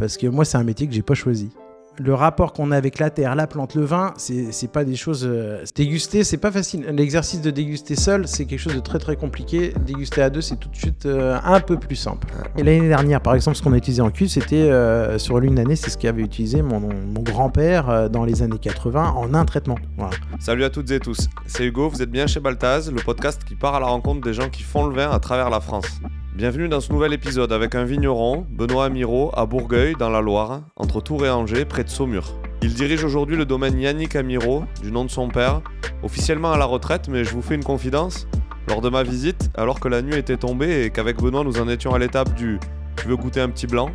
parce que moi, c'est un métier que j'ai pas choisi. Le rapport qu'on a avec la terre, la plante, le vin, c'est pas des choses... déguster, c'est pas facile. L'exercice de déguster seul, c'est quelque chose de très très compliqué. Déguster à deux, c'est tout de suite un peu plus simple. Et l'année dernière, par exemple, ce qu'on a utilisé en cuve, c'était sur une année, c'est ce qu'avait utilisé mon grand-père dans les années 80 en un traitement. Voilà. Salut à toutes et tous, c'est Hugo, vous êtes bien chez Baltaz, le podcast qui part à la rencontre des gens qui font le vin à travers la France. Bienvenue dans ce nouvel épisode avec un vigneron, Benoît Amirault, à Bourgueil, dans la Loire, entre Tours et Angers, près de Saumur. Il dirige aujourd'hui le domaine Yannick Amirault, du nom de son père, officiellement à la retraite, mais je vous fais une confidence. Lors de ma visite, alors que la nuit était tombée et qu'avec Benoît nous en étions à l'étape du « tu veux goûter un petit blanc ?»,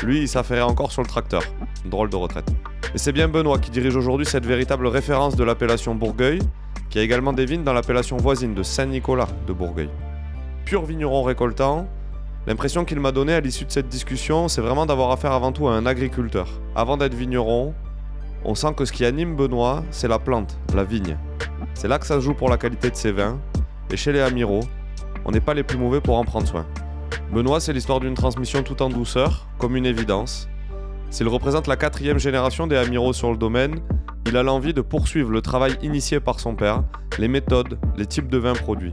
lui il s'affairait encore sur le tracteur. Drôle de retraite. Et c'est bien Benoît qui dirige aujourd'hui cette véritable référence de l'appellation Bourgueil, qui a également des vignes dans l'appellation voisine de Saint-Nicolas de Bourgueil. Pur vigneron récoltant, l'impression qu'il m'a donnée à l'issue de cette discussion, c'est vraiment d'avoir affaire avant tout à un agriculteur. Avant d'être vigneron, on sent que ce qui anime Benoît, c'est la plante, la vigne. C'est là que ça se joue pour la qualité de ses vins, et chez les Amirault, on n'est pas les plus mauvais pour en prendre soin. Benoît, c'est l'histoire d'une transmission tout en douceur, comme une évidence. S'il représente la 4e génération des Amirault sur le domaine, il a l'envie de poursuivre le travail initié par son père, les méthodes, les types de vins produits.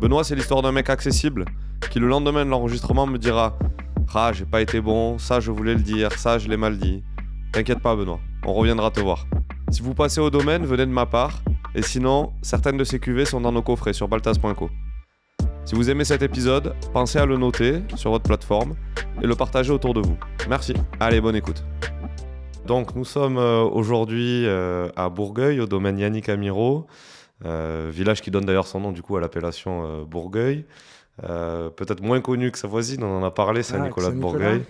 Benoît, c'est l'histoire d'un mec accessible qui le lendemain de l'enregistrement me dira « Ah, j'ai pas été bon, ça je voulais le dire, ça je l'ai mal dit. » T'inquiète pas Benoît, on reviendra te voir. Si vous passez au domaine, venez de ma part, et sinon, certaines de ces cuvées sont dans nos coffrets sur baltaz.co. Si vous aimez cet épisode, pensez à le noter sur votre plateforme et le partager autour de vous. Merci, allez, bonne écoute. Donc nous sommes aujourd'hui à Bourgueil, au domaine Yannick Amirault. Village qui donne d'ailleurs son nom du coup à l'appellation Bourgueil, peut-être moins connu que sa voisine, on en a parlé, Saint-Nicolas de Bourgueil,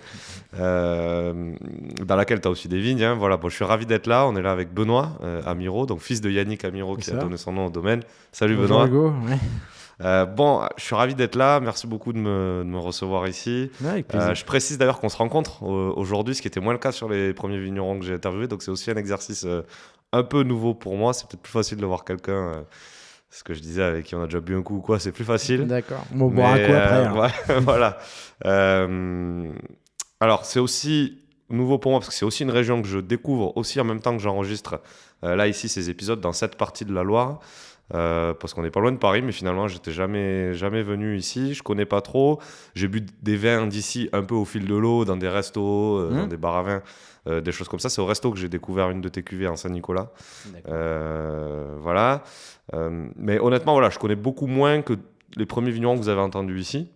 dans laquelle tu as aussi des vignes. Hein. Voilà, bon, je suis ravi d'être là, on est là avec Benoît Amirault, donc fils de Yannick Amirault qui a donné son nom au domaine. Salut Bonjour Benoît. Hugo, ouais. Bon, je suis ravi d'être là, merci beaucoup de me recevoir ici. Ouais, avec plaisir. Je précise d'ailleurs qu'on se rencontre aujourd'hui, ce qui était moins le cas sur les premiers vignerons que j'ai interviewés, donc c'est aussi un exercice un peu nouveau pour moi, c'est peut-être plus facile de voir quelqu'un, ce que je disais, avec qui on a déjà bu un coup ou quoi, c'est plus facile. D'accord, on va boire un coup après. Hein. Ouais, voilà. Alors c'est aussi nouveau pour moi, parce que c'est aussi une région que je découvre aussi en même temps que j'enregistre là ici ces épisodes dans cette partie de la Loire. Parce qu'on n'est pas loin de Paris, mais finalement j'étais jamais venu ici, je connais pas trop. J'ai bu des vins d'ici un peu au fil de l'eau, dans des restos, dans des bars à vin, des choses comme ça. C'est au resto que j'ai découvert une de tes cuvées en Saint-Nicolas. Voilà. Mais honnêtement, voilà, je connais beaucoup moins que les premiers vignerons que vous avez entendus ici,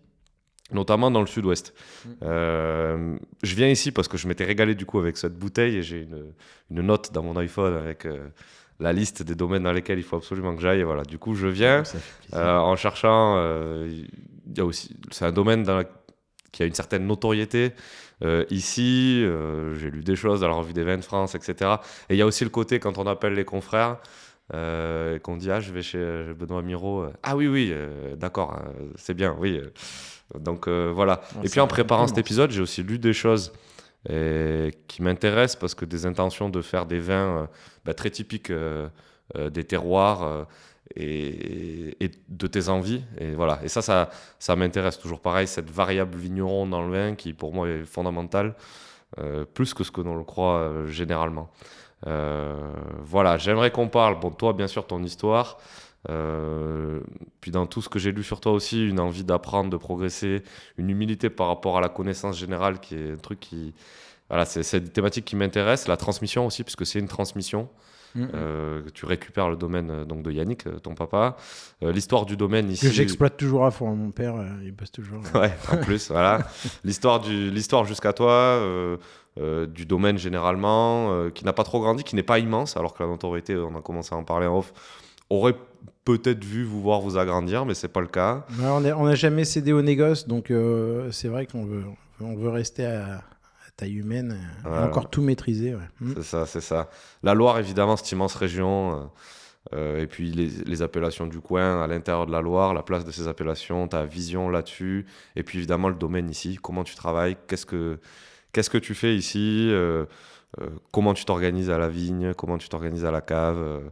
notamment dans le sud-ouest. Je viens ici parce que je m'étais régalé du coup avec cette bouteille et j'ai une note dans mon iPhone avec la liste des domaines dans lesquels il faut absolument que j'aille. Et voilà, du coup, je viens en cherchant. Il y a aussi, c'est un domaine qui a une certaine notoriété. Ici, j'ai lu des choses dans la revue des vins de France, etc. Et il y a aussi le côté, quand on appelle les confrères, qu'on dit « Ah, je vais chez Benoît Amirault. » « Ah oui, d'accord, c'est bien, oui. » Donc voilà. Et puis en préparant cet épisode, j'ai aussi lu des choses qui m'intéressent parce que des intentions de faire des vins très typiques des terroirs et de tes envies. Et voilà. Et ça m'intéresse toujours. Pareil, cette variable vigneron dans le vin qui pour moi est fondamentale, plus que ce que l'on le croit généralement. Voilà, j'aimerais qu'on parle, bon, toi bien sûr ton histoire, puis dans tout ce que j'ai lu sur toi aussi, une envie d'apprendre, de progresser, une humilité par rapport à la connaissance générale qui est un truc qui... Voilà, c'est une thématique qui m'intéresse, la transmission aussi, puisque c'est une transmission. Tu récupères le domaine donc, de Yannick, ton papa. L'histoire du domaine ici... Que j'exploite toujours à fond, mon père, il bosse toujours. Ouais, en plus, voilà. L'histoire jusqu'à toi... du domaine généralement, qui n'a pas trop grandi, qui n'est pas immense, alors que la notoriété, on a commencé à en parler en off, aurait peut-être vu vous voir vous agrandir, mais c'est pas le cas. Ouais, on n'a jamais cédé au négoce, donc c'est vrai qu'on veut rester à taille humaine, et encore tout maîtriser. Ouais. C'est ça. La Loire, évidemment, cette immense région, et puis les appellations du coin à l'intérieur de la Loire, la place de ces appellations, ta vision là-dessus, et puis évidemment le domaine ici, comment tu travailles, qu'est-ce que tu fais ici, comment tu t'organises à la vigne, comment tu t'organises à la cave,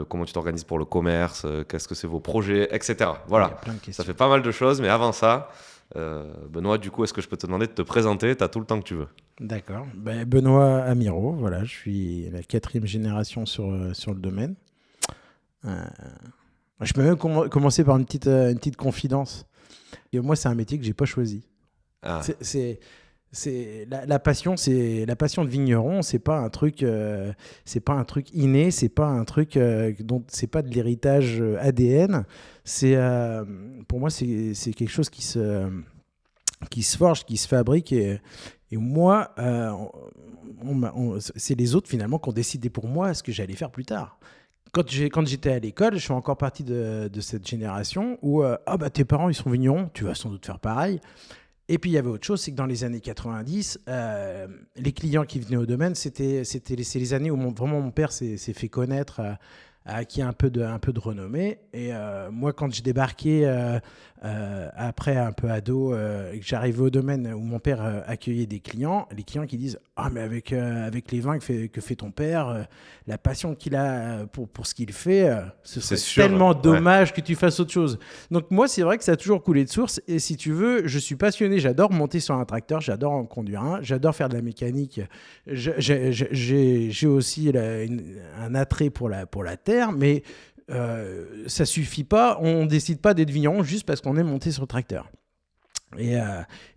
comment tu t'organises pour le commerce, qu'est-ce que c'est vos projets, etc. Voilà, ça fait pas mal de choses, mais avant ça, Benoît, du coup, est-ce que je peux te demander de te présenter? Tu as tout le temps que tu veux. D'accord. Ben, Benoît Amiro, voilà, je suis la 4e génération sur le domaine. Je peux même commencer par une petite confidence. Et moi, c'est un métier que j'ai pas choisi. Ah. C'est la passion, c'est la passion de vigneron. C'est pas un truc inné. C'est pas un truc c'est pas de l'héritage ADN. Pour moi, c'est quelque chose qui se forge, qui se fabrique. Et moi, c'est les autres finalement qui ont décidé pour moi ce que j'allais faire plus tard. Quand j'étais à l'école, je fais encore partie de cette génération où tes parents ils sont vignerons, tu vas sans doute faire pareil. Et puis il y avait autre chose, c'est que dans les années 90, les clients qui venaient au domaine, c'est les années où vraiment mon père s'est fait connaître, a acquis un peu de renommée. Et moi, quand je débarquais après un peu ado, et que j'arrivais au domaine où mon père accueillait des clients, les clients qui disent « Ah, mais avec les vins que fait ton père, la passion qu'il a pour ce qu'il fait, ce serait tellement dommage que tu fasses autre chose. » Donc moi, c'est vrai que ça a toujours coulé de source. Et si tu veux, je suis passionné, j'adore monter sur un tracteur, j'adore en conduire un, j'adore faire de la mécanique. J'ai aussi un attrait pour la terre, mais ça suffit pas. On décide pas d'être vigneron juste parce qu'on est monté sur le tracteur. Et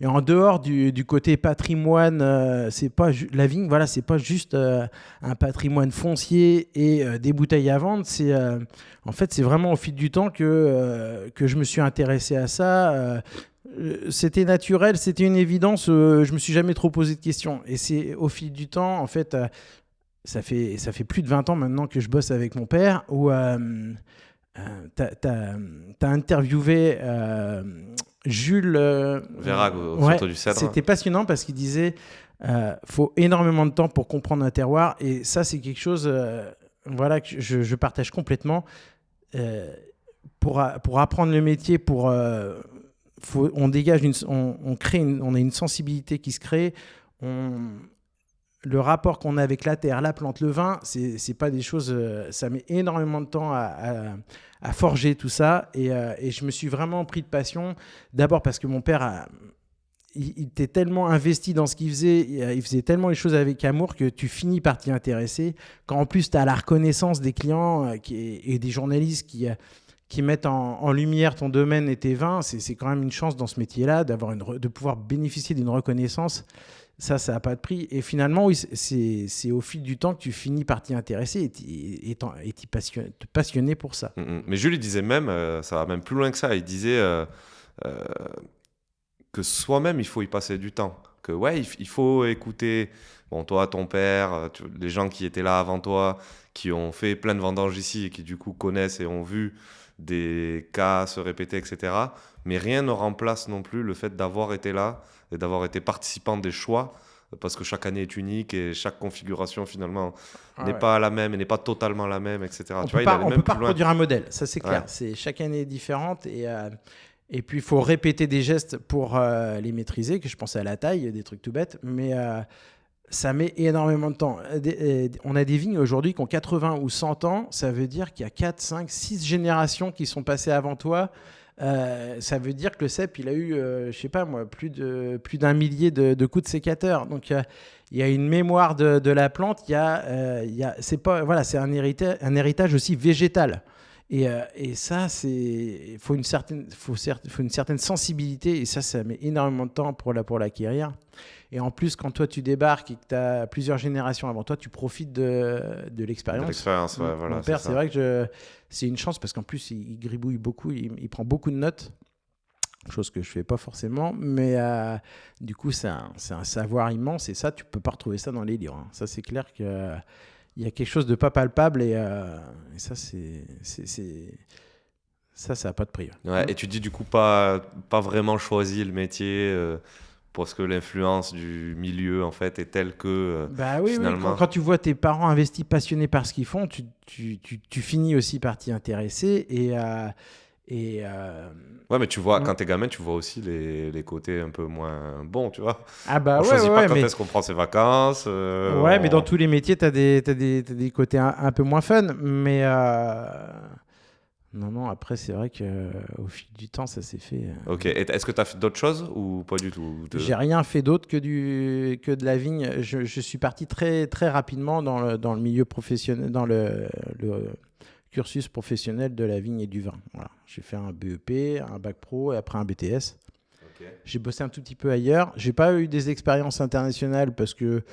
en dehors du côté patrimoine, c'est pas la vigne, voilà, c'est pas juste un patrimoine foncier et des bouteilles à vendre. En fait, c'est vraiment au fil du temps que je me suis intéressé à ça. C'était naturel, c'était une évidence. Je me suis jamais trop posé de questions. Et c'est au fil du temps, en fait. Ça fait plus de 20 ans maintenant que je bosse avec mon père, où t'as interviewé Jules Verhaeghe au Château du Cèdre. C'était passionnant parce qu'il disait faut énormément de temps pour comprendre un terroir, et ça c'est quelque chose que je partage complètement. Pour apprendre le métier, on dégage on a une sensibilité qui se crée. Le rapport qu'on a avec la terre, la plante, le vin, c'est pas des choses. Ça met énormément de temps à forger tout ça. Et je me suis vraiment pris de passion. D'abord parce que mon père, il était tellement investi dans ce qu'il faisait. Il faisait tellement les choses avec amour que tu finis par t'y intéresser. Quand en plus, tu as la reconnaissance des clients et des journalistes qui mettent en lumière ton domaine et tes vins, c'est quand même une chance dans ce métier-là de pouvoir bénéficier d'une reconnaissance. Ça n'a pas de prix. Et finalement, oui, c'est au fil du temps que tu finis par t'y intéresser et te passionner pour ça. Mais Jules, il disait même, ça va même plus loin que ça, il disait que soi-même, il faut y passer du temps. Que il faut écouter toi, ton père, les gens qui étaient là avant toi, qui ont fait plein de vendanges ici et qui du coup connaissent et ont vu des cas se répéter, etc. Mais rien ne remplace non plus le fait d'avoir été là et d'avoir été participant des choix, parce que chaque année est unique et chaque configuration finalement n'est pas la même et n'est pas totalement la même, etc. On ne peut pas produire un modèle, ça c'est clair. Chaque année est différente et puis il faut répéter des gestes pour les maîtriser, que je pense à la taille, des trucs tout bêtes, mais ça met énormément de temps. On a des vignes aujourd'hui qui ont 80 ou 100 ans, ça veut dire qu'il y a 4, 5, 6 générations qui sont passées avant toi. Ça veut dire que le cep, il a eu, je sais pas moi, plus d'un millier de coups de sécateur. Donc il y a une mémoire de la plante. C'est un héritage aussi végétal. Et ça, il faut une certaine sensibilité, et ça met énormément de temps pour l'acquérir. Et en plus, quand toi tu débarques et que tu as plusieurs générations avant toi, tu profites de l'expérience. De l'expérience, ouais, voilà. Mon père, c'est vrai que c'est une chance parce qu'en plus, il gribouille beaucoup, il prend beaucoup de notes, chose que je fais pas forcément, mais du coup, c'est un savoir immense, et ça, tu peux pas retrouver ça dans les livres. Hein. Ça, c'est clair que il y a quelque chose de pas palpable, et ça, ça n'a pas de prix. Ouais, et tu dis du coup pas vraiment choisi le métier parce que l'influence du milieu en fait est telle que finalement... Oui. Quand tu vois tes parents investis, passionnés par ce qu'ils font, tu finis aussi par t'y intéresser. Ouais, mais tu vois, quand t'es gamin, tu vois aussi les côtés un peu moins bons, tu vois. Ah bah on choisit pas quand est-ce qu'on prend ses vacances. Mais dans tous les métiers, t'as des côtés un peu moins fun. Non, après, c'est vrai qu'au fil du temps, ça s'est fait. Ok, et est-ce que tu as fait d'autres choses ou pas du tout J'ai rien fait d'autre que de la vigne. Je suis parti très, très rapidement dans le milieu professionnel, dans le cursus professionnel de la vigne et du vin. Voilà. J'ai fait un BEP, un bac pro et après un BTS. Ok. J'ai bossé un tout petit peu ailleurs. J'ai pas eu des expériences internationales parce que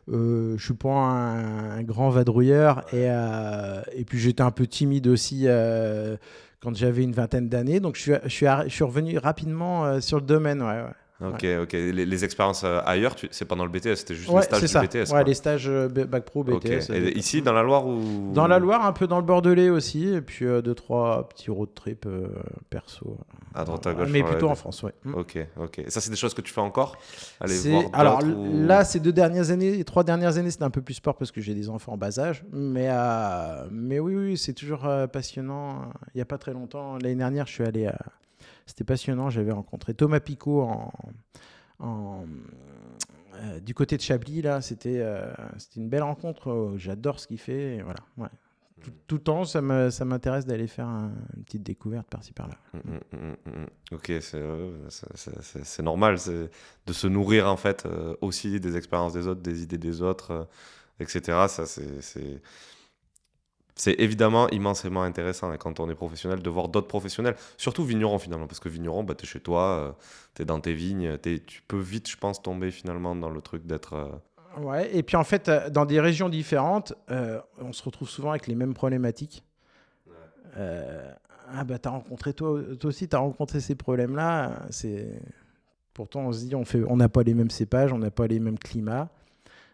je suis pas un grand vadrouilleur et puis j'étais un peu timide aussi quand j'avais une vingtaine d'années. Donc je suis revenu rapidement sur le domaine. Ouais. Ok. Les expériences ailleurs, c'est pendant le BTS, c'était juste Ouais, les stages c'est du ça. BTS. Ouais, les stages bac pro, Ok. BTS. Et ici, dans la Loire ou... Dans la Loire, un peu dans le Bordelais aussi, et puis 2-3 petits road trips perso. À droite à gauche. Mais plutôt en France, ouais. Ok. Et ça, c'est des choses que tu fais encore? Aller C'est... voir Alors d'autres ou... là, ces 3 dernières années, c'était un peu plus sport parce que j'ai des enfants en bas âge. Mais oui, c'est toujours passionnant. Il n'y a pas très longtemps, l'année dernière, je suis allé... C'était passionnant, j'avais rencontré Thomas Picot du côté de Chablis, là, c'était une belle rencontre. J'adore ce qu'il fait. Et voilà, ouais. Tout le temps, ça m'intéresse d'aller faire une petite découverte par-ci par-là. Ok, c'est normal de se nourrir en fait aussi des expériences des autres, des idées des autres, etc. Ça, c'est évidemment immensément intéressant et quand on est professionnel de voir d'autres professionnels, surtout vigneron finalement, parce que vigneron, bah, tu es chez toi, tu es dans tes vignes, tu peux vite, je pense, tomber finalement dans le truc d'être... Ouais, et puis en fait, dans des régions différentes, on se retrouve souvent avec les mêmes problématiques. T'as rencontré toi aussi, t'as rencontré ces problèmes-là. Pourtant, on se dit, on n'a pas les mêmes cépages, on n'a pas les mêmes climats.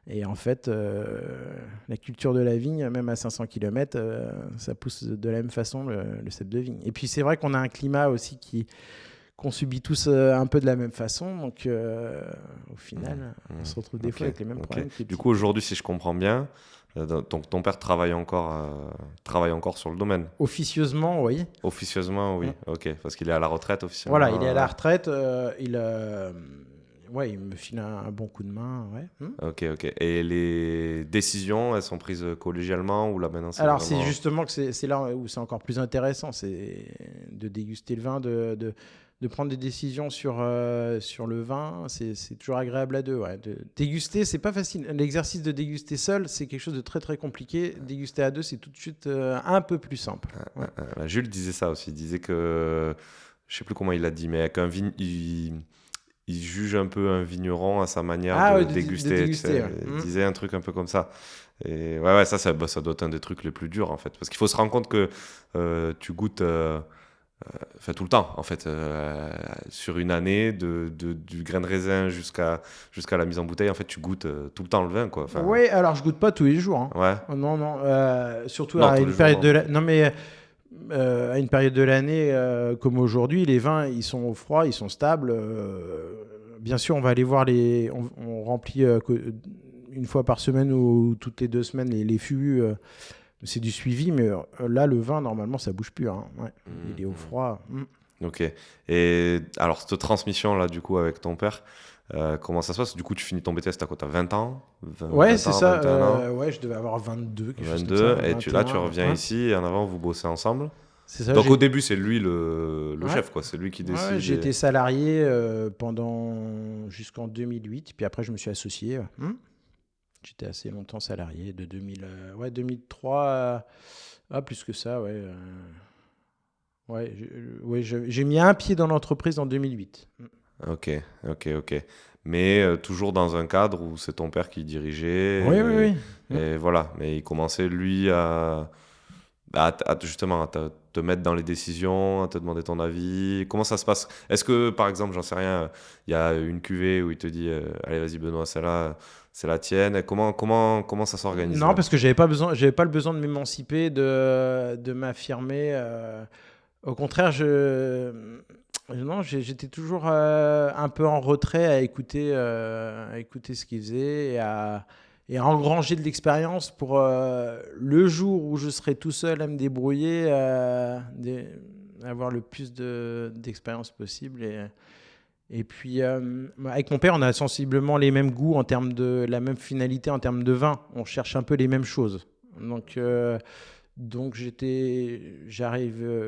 Et en fait, la culture de la vigne, même à 500 km, ça pousse de la même façon le cep de vigne. Et puis c'est vrai qu'on a un climat aussi qu'on subit tous un peu de la même façon. Donc au final, on se retrouve des fois avec les mêmes problèmes. Du coup, aujourd'hui, si je comprends bien, ton père travaille encore sur le domaine. Officieusement, oui. Officieusement, oui. Ok, parce qu'il est à la retraite officiellement. Voilà, il est à la retraite. Il me file un bon coup de main. Ouais. Ok. Et les décisions, elles sont prises collégialement ou là maintenant Alors, vraiment... c'est justement que c'est là où c'est encore plus intéressant, c'est de déguster le vin, de prendre des décisions sur le vin. C'est toujours agréable à deux. Ouais. Déguster, c'est pas facile. L'exercice de déguster seul, c'est quelque chose de très très compliqué. Déguster à deux, c'est tout de suite un peu plus simple. Ouais. Jules disait ça aussi. Il disait que, je sais plus comment il l'a dit, mais qu'un vin... Il juge un peu un vigneron à sa manière de déguster. Ouais. Il disait un truc un peu comme ça. Et ouais, ça doit être un des trucs les plus durs en fait. Parce qu'il faut se rendre compte que tu goûtes tout le temps en fait. Sur une année, du grain de raisin jusqu'à la mise en bouteille, en fait, tu goûtes tout le temps le vin. Quoi. Oui, alors je goûte pas tous les jours. Hein. Ouais. Non. Surtout à une période de l'année. Non, mais. À une période de l'année comme aujourd'hui, les vins ils sont au froid, ils sont stables. Bien sûr, on va aller voir on remplit une fois par semaine ou toutes les 2 semaines les fûts. C'est du suivi, mais là le vin normalement ça bouge plus. Hein. Ouais. Il est au froid. Ok. Et alors cette transmission là du coup avec ton père. Comment ça se passe? Du coup, tu finis ton BTS, t'as quoi? T'as 20 ans? Ouais, c'est ça. Ouais, je devais avoir 22. 22, et tu reviens ici, et en avant, vous bossez ensemble. C'est ça. Donc au début, c'est lui le chef, quoi. C'est lui qui décide. Ouais, j'ai été salarié jusqu'en 2008, puis après, je me suis associé. J'étais assez longtemps salarié, de 2003 à plus que ça, ouais. J'ai mis un pied dans l'entreprise en 2008. Ok. Mais toujours dans un cadre où c'est ton père qui dirigeait. Oui. Et voilà. Mais il commençait, lui, justement, à te mettre dans les décisions, à te demander ton avis. Comment ça se passe? Est-ce que, par exemple, j'en sais rien, il y a une cuvée où il te dit allez, vas-y, Benoît, celle-là, c'est la tienne. Comment ça s'organise? Non, parce que j'avais pas le besoin de m'émanciper, de m'affirmer. Au contraire, j'étais toujours un peu en retrait à écouter ce qu'il faisait et à engranger de l'expérience pour le jour où je serai tout seul à me débrouiller, avoir le plus d'expérience possible. Et puis, avec mon père, on a sensiblement les mêmes goûts la même finalité en termes de vin. On cherche un peu les mêmes choses. Donc, Donc je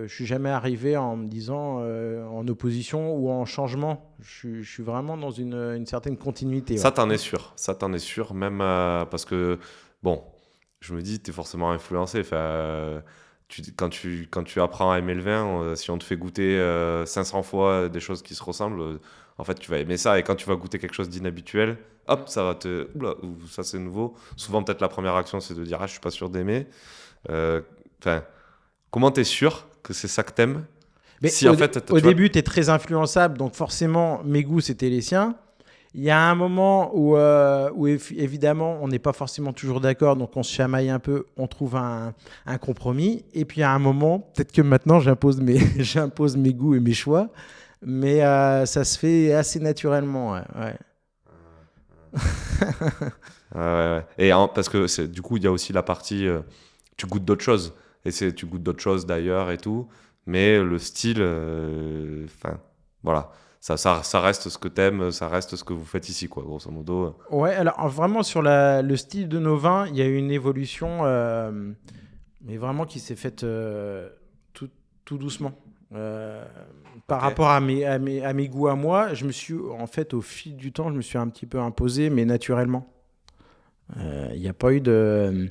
suis jamais arrivé en me disant en opposition ou en changement. Je suis vraiment dans une certaine continuité. Ça, Ouais. t'en es sûr. Ça, t'en es sûr, même parce que, bon, je me dis, t'es forcément influencé. Enfin, quand tu apprends à aimer le vin, si on te fait goûter 500 fois des choses qui se ressemblent, en fait, tu vas aimer ça. Et quand tu vas goûter quelque chose d'inhabituel, hop, ça va te... Oula, ça c'est nouveau. Souvent, peut-être la première action, c'est de dire, ah, je suis pas sûr d'aimer. Enfin, comment t'es sûr que c'est ça que t'aimes? Mais Si en fait, au début, tu es très influençable, donc forcément, mes goûts, c'était les siens. Il y a un moment où évidemment, on n'est pas forcément toujours d'accord, donc on se chamaille un peu, on trouve un compromis. Et puis, il y a un moment, peut-être que maintenant, j'impose mes goûts et mes choix, mais ça se fait assez naturellement. Ouais, ouais. Ouais. Parce que du coup, il y a aussi la partie, tu goûtes d'autres choses. Tu goûtes d'autres choses d'ailleurs et tout. Mais le style, enfin, voilà. Ça reste ce que t'aimes, ça reste ce que vous faites ici, quoi, grosso modo. Ouais, alors vraiment sur le style de nos vins, il y a eu une évolution, mais vraiment qui s'est faite tout doucement. Par Ok. rapport à mes goûts à moi, en fait, au fil du temps, je me suis un petit peu imposé, mais naturellement. Il n'y a pas eu de...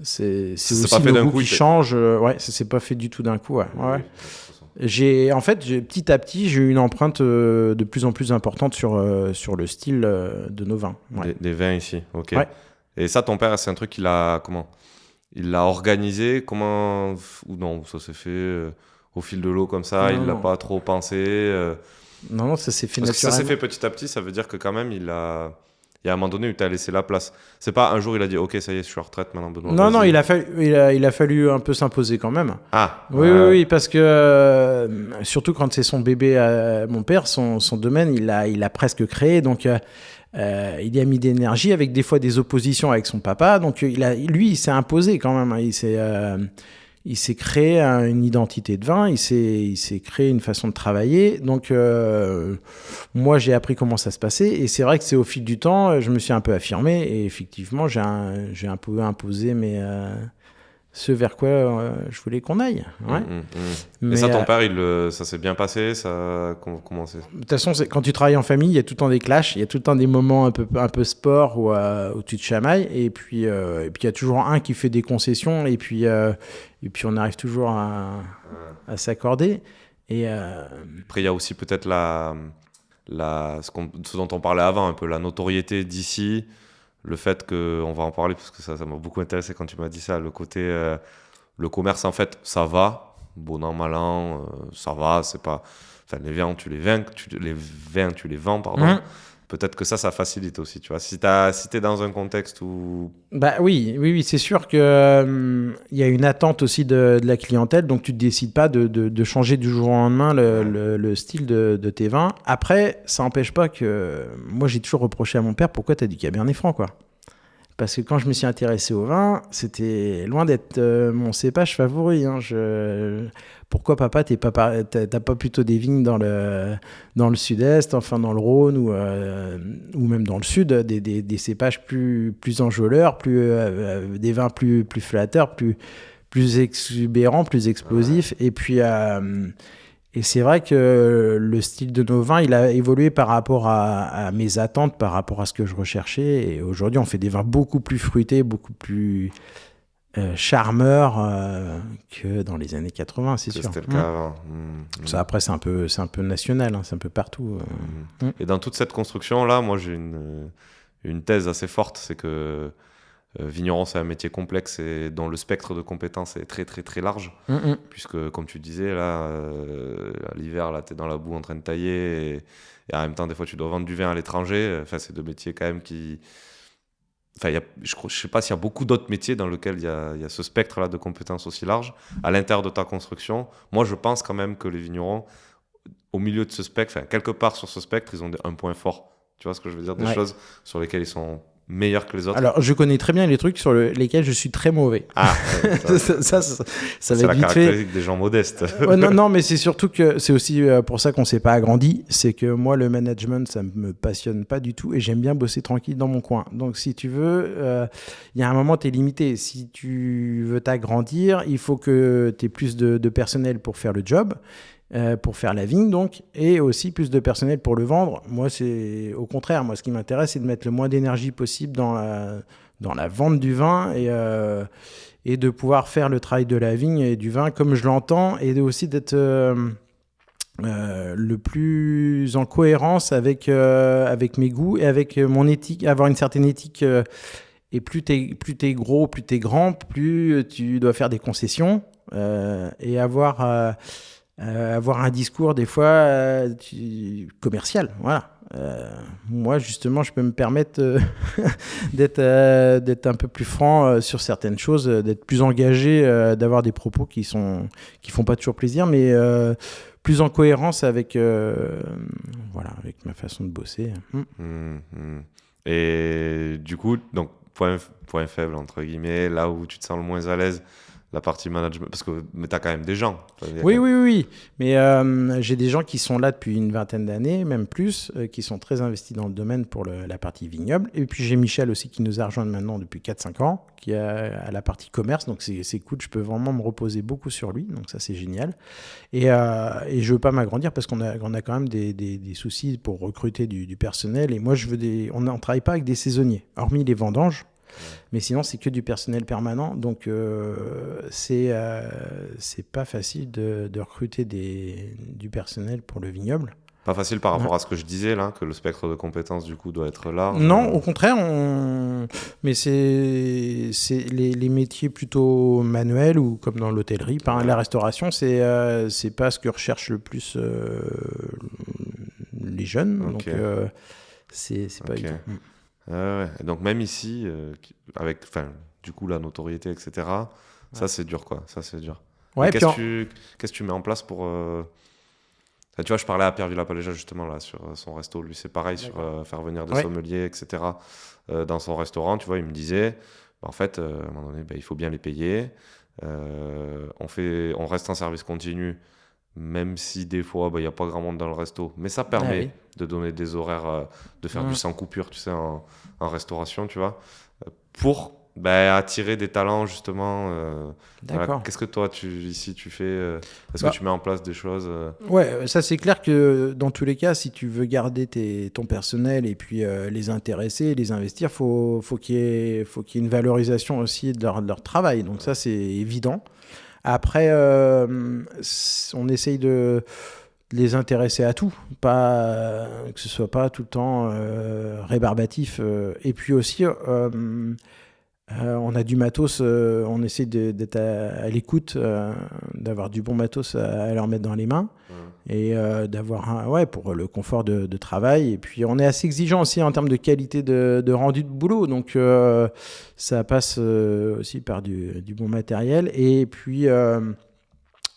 C'est Ça s'est aussi pas fait nos d'un goûts coup, qui changent. Ouais, ça s'est pas fait du tout d'un coup. Ouais. Ouais. Oui, de toute façon. Petit à petit, j'ai eu une empreinte de plus en plus importante sur le style de nos vins. Ouais. Des vins ici, ok. Ouais. Et ça, ton père, c'est un truc qu'il a, comment? Il l'a organisé, comment? Ou non, ça s'est fait au fil de l'eau comme ça, il l'a Non. pas trop pensé. Non, ça s'est fait Parce que ça s'est naturellement. fait petit à petit, ça veut dire que quand même, il y a un moment donné où tu as laissé la place. C'est pas un jour, il a dit, ok, ça y est, je suis en retraite maintenant, Benoît. Non, vas-y. il a fallu un peu s'imposer quand même. Ah, Oui, parce que surtout quand c'est son bébé, mon père, son domaine, il a presque créé, donc il y a mis d'énergie avec des fois des oppositions avec son papa, donc il s'est imposé quand même, hein. Il s'est créé une identité de vin, il s'est créé une façon de travailler. Donc, moi, j'ai appris comment ça se passait. Et c'est vrai que c'est au fil du temps, je me suis un peu affirmé. Et effectivement, j'ai un peu imposé ce vers quoi je voulais qu'on aille. Ouais. Et Mais, ça, ton père, ça s'est bien passé, ça, comment c'est? de toute façon, quand tu travailles en famille, il y a tout le temps des clashs, il y a tout le temps des moments un peu sport où tu te chamailles, et puis il y a toujours un qui fait des concessions, et puis on arrive toujours à s'accorder. Et Après, il y a aussi peut-être ce dont on parlait avant, un peu la notoriété d'ici, le fait que, on va en parler parce que ça m'a beaucoup intéressé quand tu m'as dit ça, le côté, le commerce en fait, ça va, bon an, mal an, ça va, c'est pas, enfin les vins, tu les vends, pardon. Peut-être que ça facilite aussi, tu vois. Si t'es dans un contexte où... Bah oui, c'est sûr que il y a une attente aussi de la clientèle, donc tu ne décides pas de changer du jour au lendemain le style de tes vins. Après, ça n'empêche pas que... Moi, j'ai toujours reproché à mon père, pourquoi tu as du Cabernet Franc, quoi. Parce que quand je me suis intéressé au vin, c'était loin d'être mon cépage favori, hein. Pourquoi, papa, t'as pas plutôt des vignes dans le sud-est, enfin dans le Rhône ou même dans le sud, des cépages plus enjôleurs, des vins plus flatteurs, plus exubérants, plus explosifs. Et puis, et c'est vrai que le style de nos vins, il a évolué par rapport à mes attentes, par rapport à ce que je recherchais. Et aujourd'hui, on fait des vins beaucoup plus fruités, beaucoup plus charmeurs que dans les années 80, c'est sûr. C'était le cas avant. Ça, après, c'est un peu national, hein, c'est un peu partout. Et dans toute cette construction-là, moi, j'ai une thèse assez forte, c'est que vigneron, c'est un métier complexe et dont le spectre de compétences est très, très, très large. Puisque, comme tu disais, là, à l'hiver, là, tu es dans la boue en train de tailler et en même temps, des fois, tu dois vendre du vin à l'étranger. Enfin, c'est deux métiers quand même qui... Enfin, je ne sais pas s'il y a beaucoup d'autres métiers dans lesquels il y a ce spectre-là de compétences aussi large. À l'intérieur de ta construction, moi, je pense quand même que les vignerons, au milieu de ce spectre, enfin, quelque part sur ce spectre, ils ont un point fort. Tu vois ce que je veux dire? Des choses sur lesquelles ils sont meilleurs que les autres? Alors, je connais très bien les trucs sur lesquels je suis très mauvais. Ah, ça va c'est être la vite fait. caractéristique des gens modestes. Non, mais c'est surtout que c'est aussi pour ça qu'on s'est pas agrandi. C'est que moi, le management, ça me passionne pas du tout et j'aime bien bosser tranquille dans mon coin. Donc, si tu veux, il y a un moment, tu es limité. Si tu veux t'agrandir, il faut que tu aies plus de personnel pour faire le job. Pour faire la vigne donc, et aussi plus de personnel pour le vendre. Moi, c'est au contraire. Moi, ce qui m'intéresse, c'est de mettre le moins d'énergie possible dans la vente du vin et de pouvoir faire le travail de la vigne et du vin comme je l'entends, et aussi d'être le plus en cohérence avec mes goûts et avec mon éthique, avoir une certaine éthique. Et plus t'es gros, plus t'es grand, plus tu dois faire des concessions et avoir un discours des fois commercial. Voilà. Moi, justement, je peux me permettre d'être un peu plus franc sur certaines choses, d'être plus engagé, d'avoir des propos qui font pas toujours plaisir, mais plus en cohérence avec avec ma façon de bosser. Et du coup, donc point faible entre guillemets, là où tu te sens le moins à l'aise, la partie management, parce que tu as quand même des gens. Oui. Mais j'ai des gens qui sont là depuis une vingtaine d'années, même plus, qui sont très investis dans le domaine pour la partie vignoble. Et puis j'ai Michel aussi qui nous a rejoint maintenant depuis 4-5 ans, qui a la partie commerce. Donc c'est cool, je peux vraiment me reposer beaucoup sur lui. Donc ça, c'est génial. Et je veux pas m'agrandir parce qu'on a quand même des soucis pour recruter du personnel. Et moi, on ne travaille pas avec des saisonniers, hormis les vendanges. Mais sinon, c'est que du personnel permanent. Donc, c'est pas facile de recruter du personnel pour le vignoble. Pas facile par rapport à ce que je disais, là, que le spectre de compétences, du coup, doit être large. Non, au contraire. Mais c'est les métiers plutôt manuels ou comme dans l'hôtellerie. La restauration, c'est pas ce que recherchent le plus les jeunes. Okay. Donc, c'est pas du tout. Ouais. Et donc même ici, avec du coup la notoriété, etc., ça c'est dur quoi, ça c'est dur. Ouais, qu'est-ce que tu mets en place pour... Tu vois, je parlais à Pierre Villapaléja justement là, sur son resto, lui c'est pareil, sur faire venir des sommeliers, etc. Dans son restaurant, tu vois, il me disait, en fait, à un moment donné, il faut bien les payer, on reste en service continu, même si des fois il n'y a pas grand monde dans le resto, mais ça permet de donner des horaires, de faire du sans coupure, tu sais, en restauration, tu vois, pour attirer des talents justement. D'accord. Voilà. Qu'est-ce que toi ici tu fais, est-ce que tu mets en place des choses Ouais, ça c'est clair que dans tous les cas, si tu veux garder ton personnel et puis les intéresser, les investir, faut qu'il y ait une valorisation aussi de leur travail, donc ça c'est évident. Après, on essaye de les intéresser à tout, pas que ce soit pas tout le temps rébarbatif. Et puis aussi, on a du matos, on essaie d'être à l'écoute, d'avoir du bon matos à leur mettre dans les mains et d'avoir pour le confort de travail. Et puis on est assez exigeant aussi en termes de qualité de rendu de boulot, donc ça passe aussi par du bon matériel. Et puis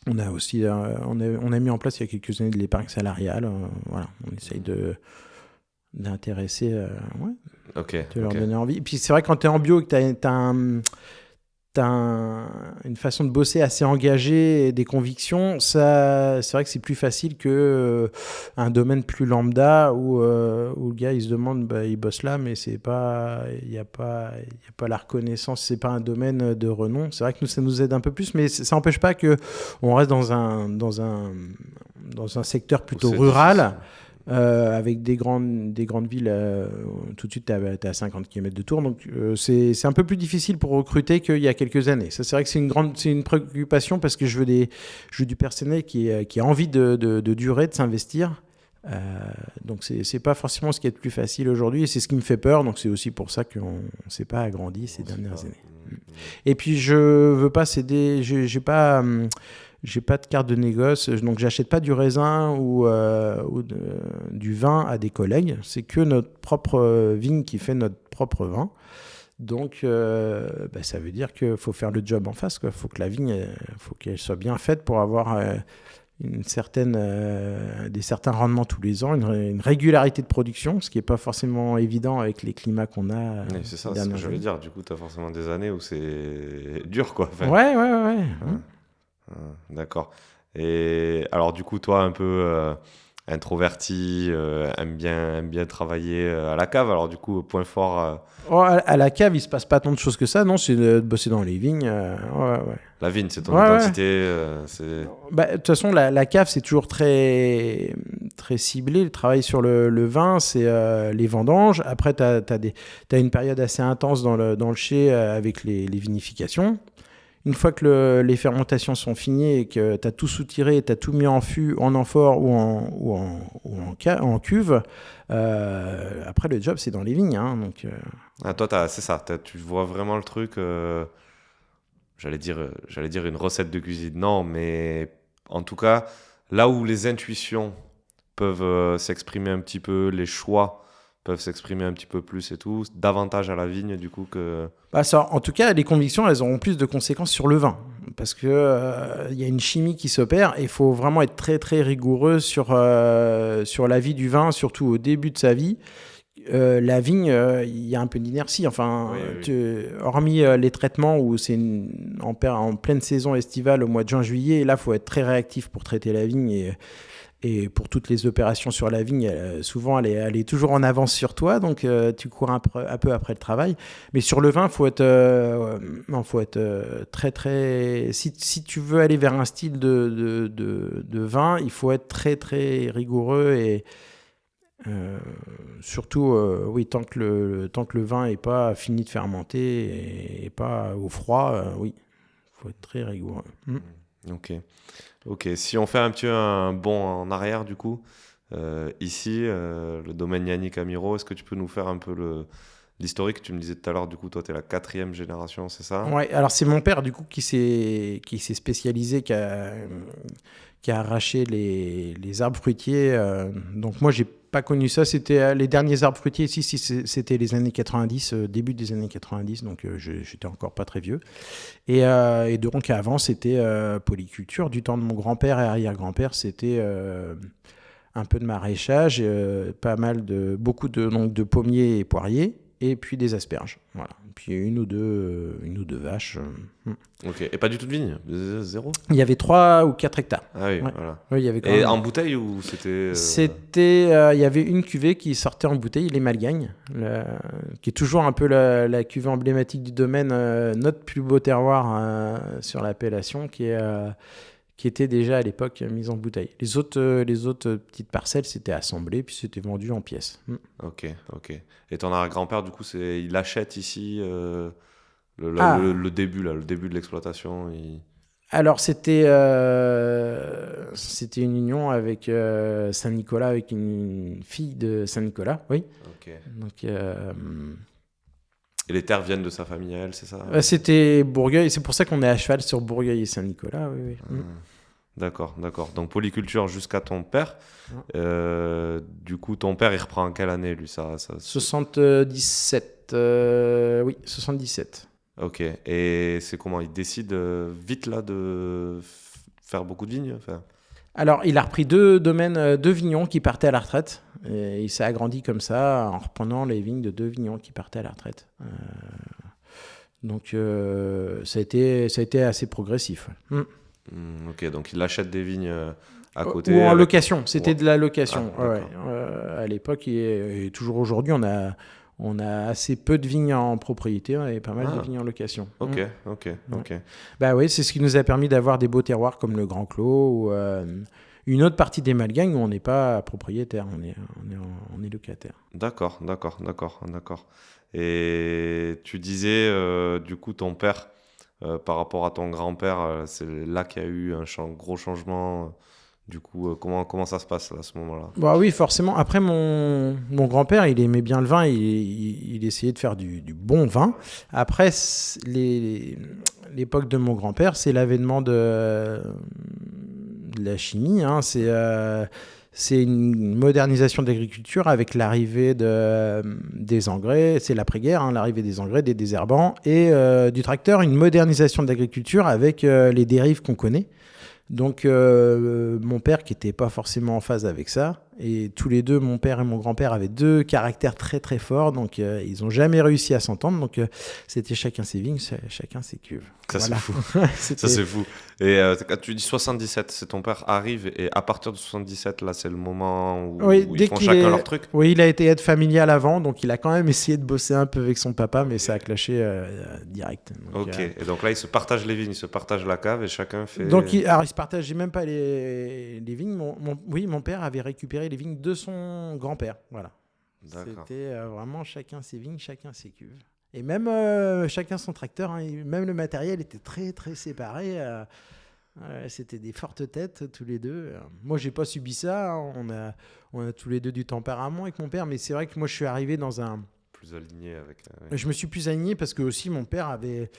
on a aussi on a mis en place il y a quelques années de l'épargne salariale. Voilà, on essaye d'intéresser, de leur donner envie. Et puis c'est vrai que quand tu es en bio et que tu as une façon de bosser assez engagée et des convictions, ça, c'est vrai que c'est plus facile qu'un domaine plus lambda où le gars il se demande, il bosse là, mais il n'y a pas la reconnaissance, c'est pas un domaine de renom. C'est vrai que nous, ça nous aide un peu plus, mais ça n'empêche pas qu'on reste dans un secteur plutôt rural. Avec des grandes villes, tout de suite, tu à 50 km de Tours. Donc, c'est un peu plus difficile pour recruter qu'il y a quelques années. Ça, c'est vrai que c'est une préoccupation parce que je veux du personnel qui a envie de durer, de s'investir. Donc, c'est pas forcément ce qui est le plus facile aujourd'hui et c'est ce qui me fait peur. Donc, c'est aussi pour ça qu'on ne s'est pas agrandi ces dernières années. Et puis, je veux pas céder. J'ai pas de carte de négoce, donc j'achète pas du raisin ou du vin à des collègues. C'est que notre propre vigne qui fait notre propre vin. Donc, ça veut dire qu'il faut faire le job en face, quoi. Faut que la vigne, faut qu'elle soit bien faite pour avoir certains rendements tous les ans, une régularité de production, ce qui n'est pas forcément évident avec les climats qu'on a. Oui, c'est ça, c'est ce que j'allais dire. Du coup, tu as forcément des années où c'est dur, quoi. Enfin, Ouais. D'accord. Et alors, du coup, toi, un peu introverti, aime bien travailler à la cave. Alors, du coup, point fort. À la cave, il se passe pas tant de choses que ça, non, c'est de bosser dans les vignes. Ouais. La vigne, c'est ton identité. De toute façon, la cave, c'est toujours très, très ciblé. Le travail sur le vin, c'est les vendanges. Après, tu as une période assez intense dans le chai avec les vinifications. Une fois que les fermentations sont finies et que tu as tout soutiré, tu as tout mis en fût, en amphore ou en cuve, après le job c'est dans les vignes. Hein, donc, toi, c'est ça, tu vois vraiment le truc, j'allais dire une recette de cuisine, non, mais en tout cas, là où les intuitions peuvent s'exprimer un petit peu, les choix peuvent s'exprimer un petit peu plus et tout, davantage à la vigne du coup que... en tout cas, les convictions, elles auront plus de conséquences sur le vin. Parce qu'il y a une chimie qui s'opère et il faut vraiment être très très rigoureux sur la vie du vin, surtout au début de sa vie. La vigne, il y a un peu d'inertie. Enfin, hormis les traitements où c'est en pleine saison estivale au mois de juin-juillet, là, il faut être très réactif pour traiter la vigne et pour toutes les opérations sur la vigne, souvent, elle est toujours en avance sur toi, donc tu cours un peu après le travail. Mais sur le vin, il faut être très, très... Si tu veux aller vers un style de vin, il faut être très, très rigoureux et surtout, tant que le vin n'est pas fini de fermenter et pas au froid, il faut être très rigoureux. Ok, si on fait un bond en arrière du coup, ici, le domaine Yannick Amiro, est-ce que tu peux nous faire un peu l'historique? Tu me disais tout à l'heure, du coup, toi, tu es la 4e génération, c'est ça? Ouais, alors c'est mon père, du coup, qui s'est spécialisé, qui a arraché les arbres fruitiers. Donc moi, j'ai pas connu ça. C'était les derniers arbres fruitiers ici, c'était les années 90, début des années 90, donc j'étais encore pas très vieux. Et donc avant, c'était polyculture. Du temps de mon grand-père et arrière-grand-père, c'était un peu de maraîchage, beaucoup de pommiers et poiriers, et puis des asperges. Voilà. Puis une ou deux vaches. Ok, et pas du tout de vigne? Zéro? Il y avait 3 ou 4 hectares. Ah oui, voilà. Oui, il y avait en bouteille ou c'était... il y avait une cuvée qui sortait en bouteille, les Malgagnes, qui est toujours un peu la cuvée emblématique du domaine, notre plus beau terroir sur l'appellation, qui était déjà à l'époque mise en bouteille. Les autres petites parcelles, c'était assemblé, puis c'était vendu en pièces. Ok. Et ton arrière-grand-père, du coup, il achète ici le début de l'exploitation Alors, c'était une union avec Saint-Nicolas, avec une fille de Saint-Nicolas, oui. Ok. Donc, et les terres viennent de sa famille à elle, c'est ça? C'était Bourgueil, c'est pour ça qu'on est à cheval sur Bourgueil et Saint-Nicolas, oui. D'accord. Donc polyculture jusqu'à ton père. Du coup, ton père, il reprend en quelle année, lui, ça 77. Oui, 77. Ok. Et c'est comment? Il décide vite, là, de faire beaucoup de vignes? Alors, il a repris 2 domaines, 2 vignons qui partaient à la retraite. Et il s'est agrandi comme ça, en reprenant les vignes de 2 vignons qui partaient à la retraite. Donc, ça a été assez progressif. Ok, donc il achète des vignes à côté. Ou en location, c'était de la location. Ah, à l'époque, et toujours aujourd'hui, on a assez peu de vignes en propriété, et pas mal de vignes en location. Ok. Bah oui, c'est ce qui nous a permis d'avoir des beaux terroirs comme le Grand Clos ou une autre partie des Malgagnes où on n'est pas propriétaire, on est locataire. D'accord. Et tu disais, du coup, ton père, par rapport à ton grand-père, c'est là qu'il y a eu un gros changement. Du coup, comment ça se passe là, à ce moment-là? Bah oui, forcément. Après, mon grand-père, il aimait bien le vin, il essayait de faire du bon vin. Après, l'époque de mon grand-père, c'est l'avènement de la chimie. Hein. C'est une modernisation de l'agriculture avec l'arrivée des engrais, c'est l'après-guerre, hein, l'arrivée des engrais, des désherbants et du tracteur, une modernisation de l'agriculture avec les dérives qu'on connaît. Donc mon père qui n'était pas forcément en phase avec ça, et tous les deux, mon père et mon grand-père avaient deux caractères très très forts, donc ils n'ont jamais réussi à s'entendre, donc c'était chacun ses vignes, chacun ses cuves. Ça, Voilà. c'est fou. Ça, c'est fou. Et quand tu dis 77, c'est ton père arrive, et à partir de 77, là, c'est le moment où, Oui, où dès ils font qu'il chacun est... leur truc. Oui, il a été aide familiale avant, donc il a quand même essayé de bosser un peu avec son papa, mais ça a clashé direct. Donc, Ok, et donc là, ils se partagent les vignes, ils se partagent la cave, et chacun fait... donc alors, il se partageait même pas les vignes. Oui, mon père avait récupéré les vignes de son grand-père. Voilà. D'accord. C'était vraiment chacun ses vignes, chacun ses cuves. Et même chacun son tracteur, hein, même le matériel était très très séparé. C'était des fortes têtes tous les deux. Moi, j'ai pas subi ça. Hein. On a tous les deux du tempérament avec mon père, mais c'est vrai que moi, je suis arrivé dans un... Plus aligné avec... Je me suis plus aligné parce que aussi mon père avait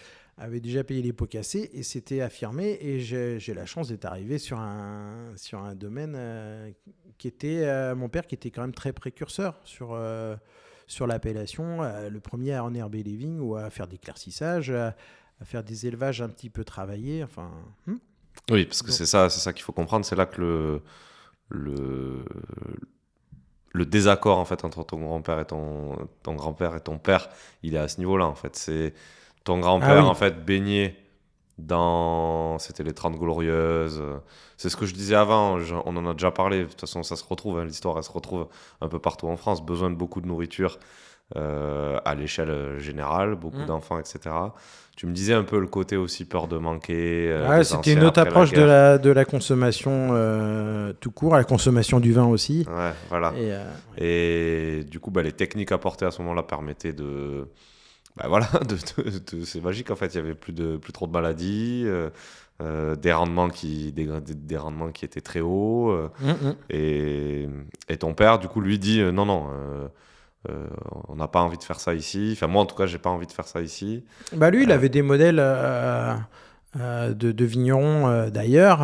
déjà payé les pots cassés et s'était affirmé, et j'ai la chance d'être arrivé sur un domaine qui était mon père qui était quand même très précurseur sur l'appellation, le premier à enherber les vignes ou à faire des éclaircissages, à faire des élevages un petit peu travaillés, enfin. Oui, parce que c'est ça qu'il faut comprendre, c'est là que le désaccord en fait entre ton grand-père et ton grand-père et ton père, il est à ce niveau-là en fait. C'est ton grand-père en fait baigné dans, c'était les 30 glorieuses. C'est ce que je disais avant, on en a déjà parlé. De toute façon, ça se retrouve, hein, l'histoire elle se retrouve un peu partout en France. Besoin de beaucoup de nourriture à l'échelle générale, beaucoup d'enfants, etc. Tu me disais un peu le côté aussi peur de manquer. C'était une autre approche de la consommation tout court, à la consommation du vin aussi. Ouais, voilà. Et du coup, les techniques apportées à ce moment-là permettaient de... c'est magique en fait. Il y avait plus trop de maladies, des rendements qui étaient très hauts. Et ton père, du coup, lui dit non. On n'a pas envie de faire ça ici. Enfin, moi, en tout cas, j'ai pas envie de faire ça ici. Lui, il avait des modèles de vignerons d'ailleurs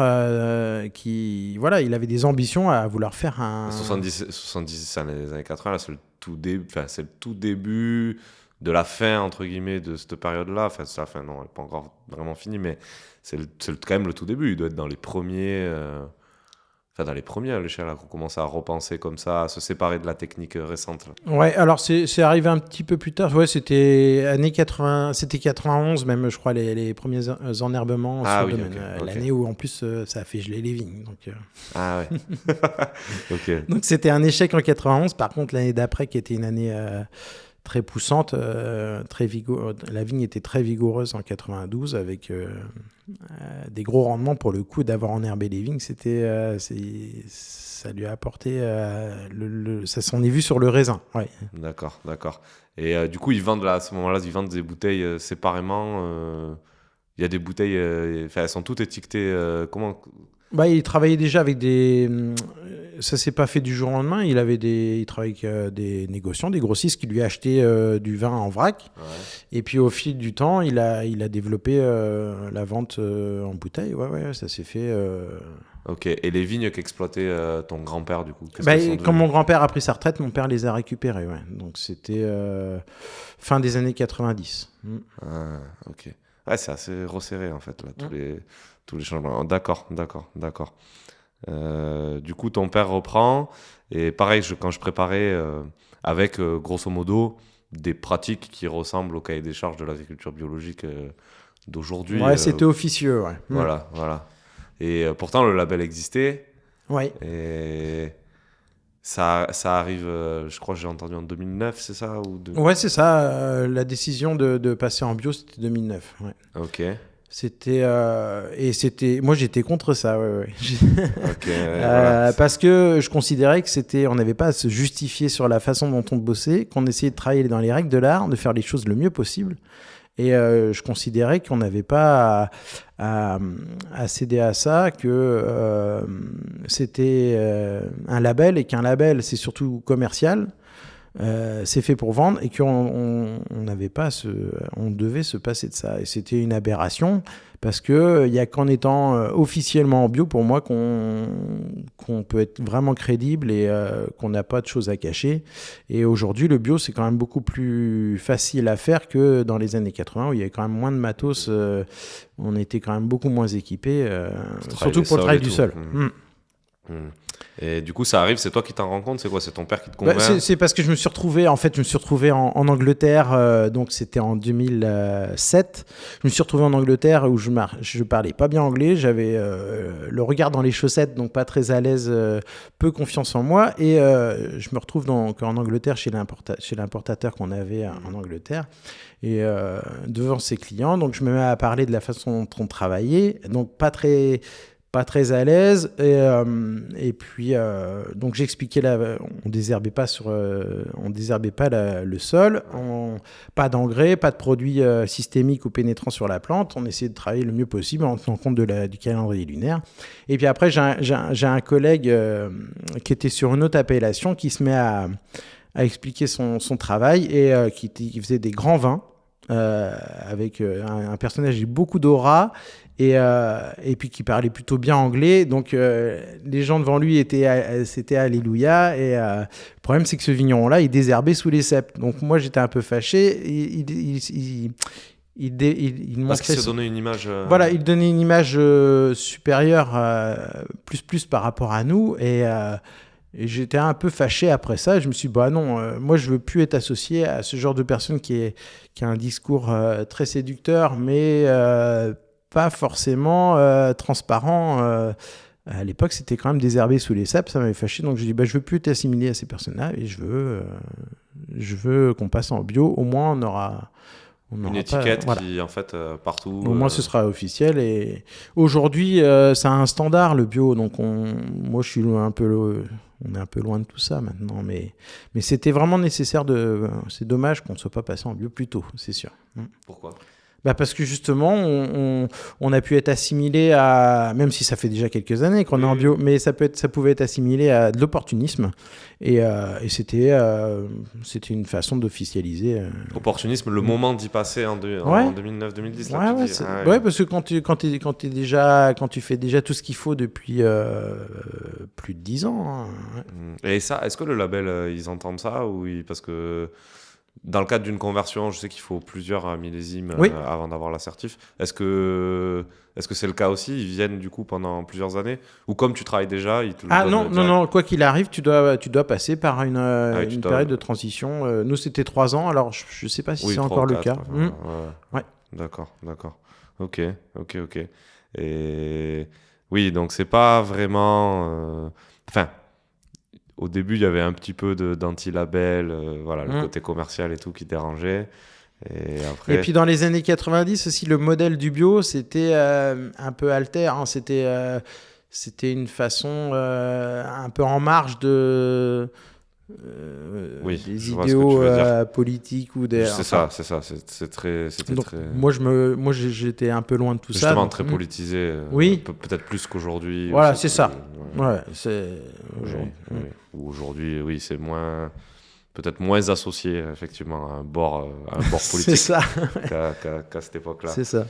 qui, voilà, il avait des ambitions à vouloir faire un... 70, c'est les années 80, là, c'est le tout début de la fin, entre guillemets, de cette période-là. Enfin, c'est la fin, non, elle n'est pas encore vraiment finie, mais c'est quand même le tout début. Il doit être dans les premiers... dans les premiers à l'échelle, qu'on commence à repenser comme ça, à se séparer de la technique récente. Là. Ouais, alors c'est arrivé un petit peu plus tard. Ouais, c'était années 80, c'était 91 même, je crois, les premiers enherbements sur le domaine. Okay. L'année où en plus ça a fait geler les vignes. Donc, Ah ouais. Ok. Donc c'était un échec en 91. Par contre, l'année d'après, qui était une année très poussante, la vigne était très vigoureuse en 92 avec des gros rendements pour le coup d'avoir enherbé les vignes. Ça lui a apporté ça s'en est vu sur le raisin. Ouais. D'accord. Et du coup, à ce moment-là, ils vendent des bouteilles séparément. Il y a des bouteilles, elles sont toutes étiquetées. Comment? Il travaillait déjà avec des... Ça s'est pas fait du jour au lendemain. Il travaillait avec des négociants, des grossistes qui lui achetaient du vin en vrac. Ouais. Et puis au fil du temps, il a développé la vente en bouteille. Ouais, ça s'est fait... Ok, et les vignes qu'exploitait ton grand-père, du coup, quand mon grand-père a pris sa retraite, mon père les a récupérées. Ouais. Donc c'était fin des années 90. Ah, ok. Ouais, c'est assez resserré, en fait, là, tous les changements. D'accord. Du coup, ton père reprend. Et pareil, quand je préparais, avec, grosso modo, des pratiques qui ressemblent au cahier des charges de l'agriculture biologique d'aujourd'hui. Ouais, c'était officieux, ouais. Voilà. Et pourtant, le label existait. Ouais. Et ça arrive, je crois que j'ai entendu en 2009, c'est ça Ouais, c'est ça. La décision de passer en bio, c'était 2009. Ouais. Ok. Moi, j'étais contre ça. Ouais. Ok. Voilà. Parce que je considérais que on n'avait pas à se justifier sur la façon dont on bossait, qu'on essayait de travailler dans les règles de l'art, de faire les choses le mieux possible. Et je considérais qu'on n'avait pas à céder à ça, que c'était un label, et qu'un label, c'est surtout commercial. c'est fait pour vendre et qu'on n'avait pas on devait se passer de ça. Et c'était une aberration parce que il y a qu'en étant officiellement en bio pour moi qu'on peut être vraiment crédible et qu'on n'a pas de choses à cacher. Et aujourd'hui, le bio, c'est quand même beaucoup plus facile à faire que dans les années 80 où il y avait quand même moins de matos. On était quand même beaucoup moins équipés, surtout pour le travail du sol. Et du coup, ça arrive, c'est toi qui t'en rends compte? C'est quoi? C'est ton père qui te convainc? C'est parce que je me suis retrouvé en Angleterre, donc c'était en 2007. Je me suis retrouvé en Angleterre où je parlais pas bien anglais, j'avais le regard dans les chaussettes, donc pas très à l'aise, peu confiance en moi. Et je me retrouve donc en Angleterre chez l'importateur qu'on avait en Angleterre. Et devant ses clients, donc je me mets à parler de la façon dont on travaillait, donc pas très à l'aise et puis donc j'expliquais on désherbait pas le sol, pas d'engrais, pas de produits systémiques ou pénétrants sur la plante, on essayait de travailler le mieux possible en tenant compte du calendrier lunaire. Et puis après j'ai un collègue qui était sur une autre appellation qui se met à expliquer son travail et qui faisait des grands vins avec un personnage avec beaucoup d'aura et puis qui parlait plutôt bien anglais, donc les gens devant lui c'était alléluia. Et le problème c'est que ce vigneron-là il désherbait sous les cèpes, donc moi j'étais un peu fâché. Il parce qu'il se donnait une image voilà, il donnait une image supérieure plus par rapport à nous et j'étais un peu fâché après ça. Je me suis dit, bah non, moi je veux plus être associé à ce genre de personne qui a un discours très séducteur, mais pas forcément transparent. À l'époque, c'était quand même désherbé sous les cèpes, ça m'avait fâché. Donc je dis, bah je veux plus être assimilé à ces personnes-là et je veux qu'on passe en bio. Au moins, on aura une étiquette qui, en fait, partout... Au moins, ce sera officiel. Et aujourd'hui, c'est un standard, le bio. Donc, moi, je suis on est un peu loin de tout ça maintenant. Mais c'était vraiment nécessaire c'est dommage qu'on ne soit pas passé en bio plus tôt, c'est sûr. Pourquoi ? Parce que justement, on a pu être assimilé à, même si ça fait déjà quelques années qu'on est en bio, mais ça pouvait être assimilé à de l'opportunisme. Et c'était une façon d'officialiser. Opportunisme, le moment d'y passer en 2009-2010. Ouais, parce que quand tu fais déjà tout ce qu'il faut depuis plus de 10 ans. Et ça, est-ce que le label, ils entendent ça parce que dans le cadre d'une conversion, je sais qu'il faut plusieurs millésimes avant d'avoir l'assertif. Est-ce que c'est le cas aussi? Ils viennent du coup pendant plusieurs années? Ou comme tu travailles déjà, ils te le donnent direct? Non. Quoi qu'il arrive, tu dois passer par une période de transition. Nous, c'était 3 ans. Alors, je ne sais pas si c'est encore le cas. Ouais. D'accord. Ok. Et oui, donc c'est pas vraiment... Au début, il y avait un petit peu d'anti-label, le côté commercial et tout qui dérangeait. Et puis dans les années 90 aussi, le modèle du bio, c'était un peu alter. Hein. C'était une façon un peu en marge des idéaux politiques ou des. C'est ça. Donc, moi, j'étais un peu loin de tout ça. Justement, très politisé. Peut-être plus qu'aujourd'hui. Voilà, c'est ça. C'est aujourd'hui. Ou aujourd'hui, oui, c'est peut-être moins associé effectivement à un bord politique. C'est ça. qu'à cette époque-là. C'est ça.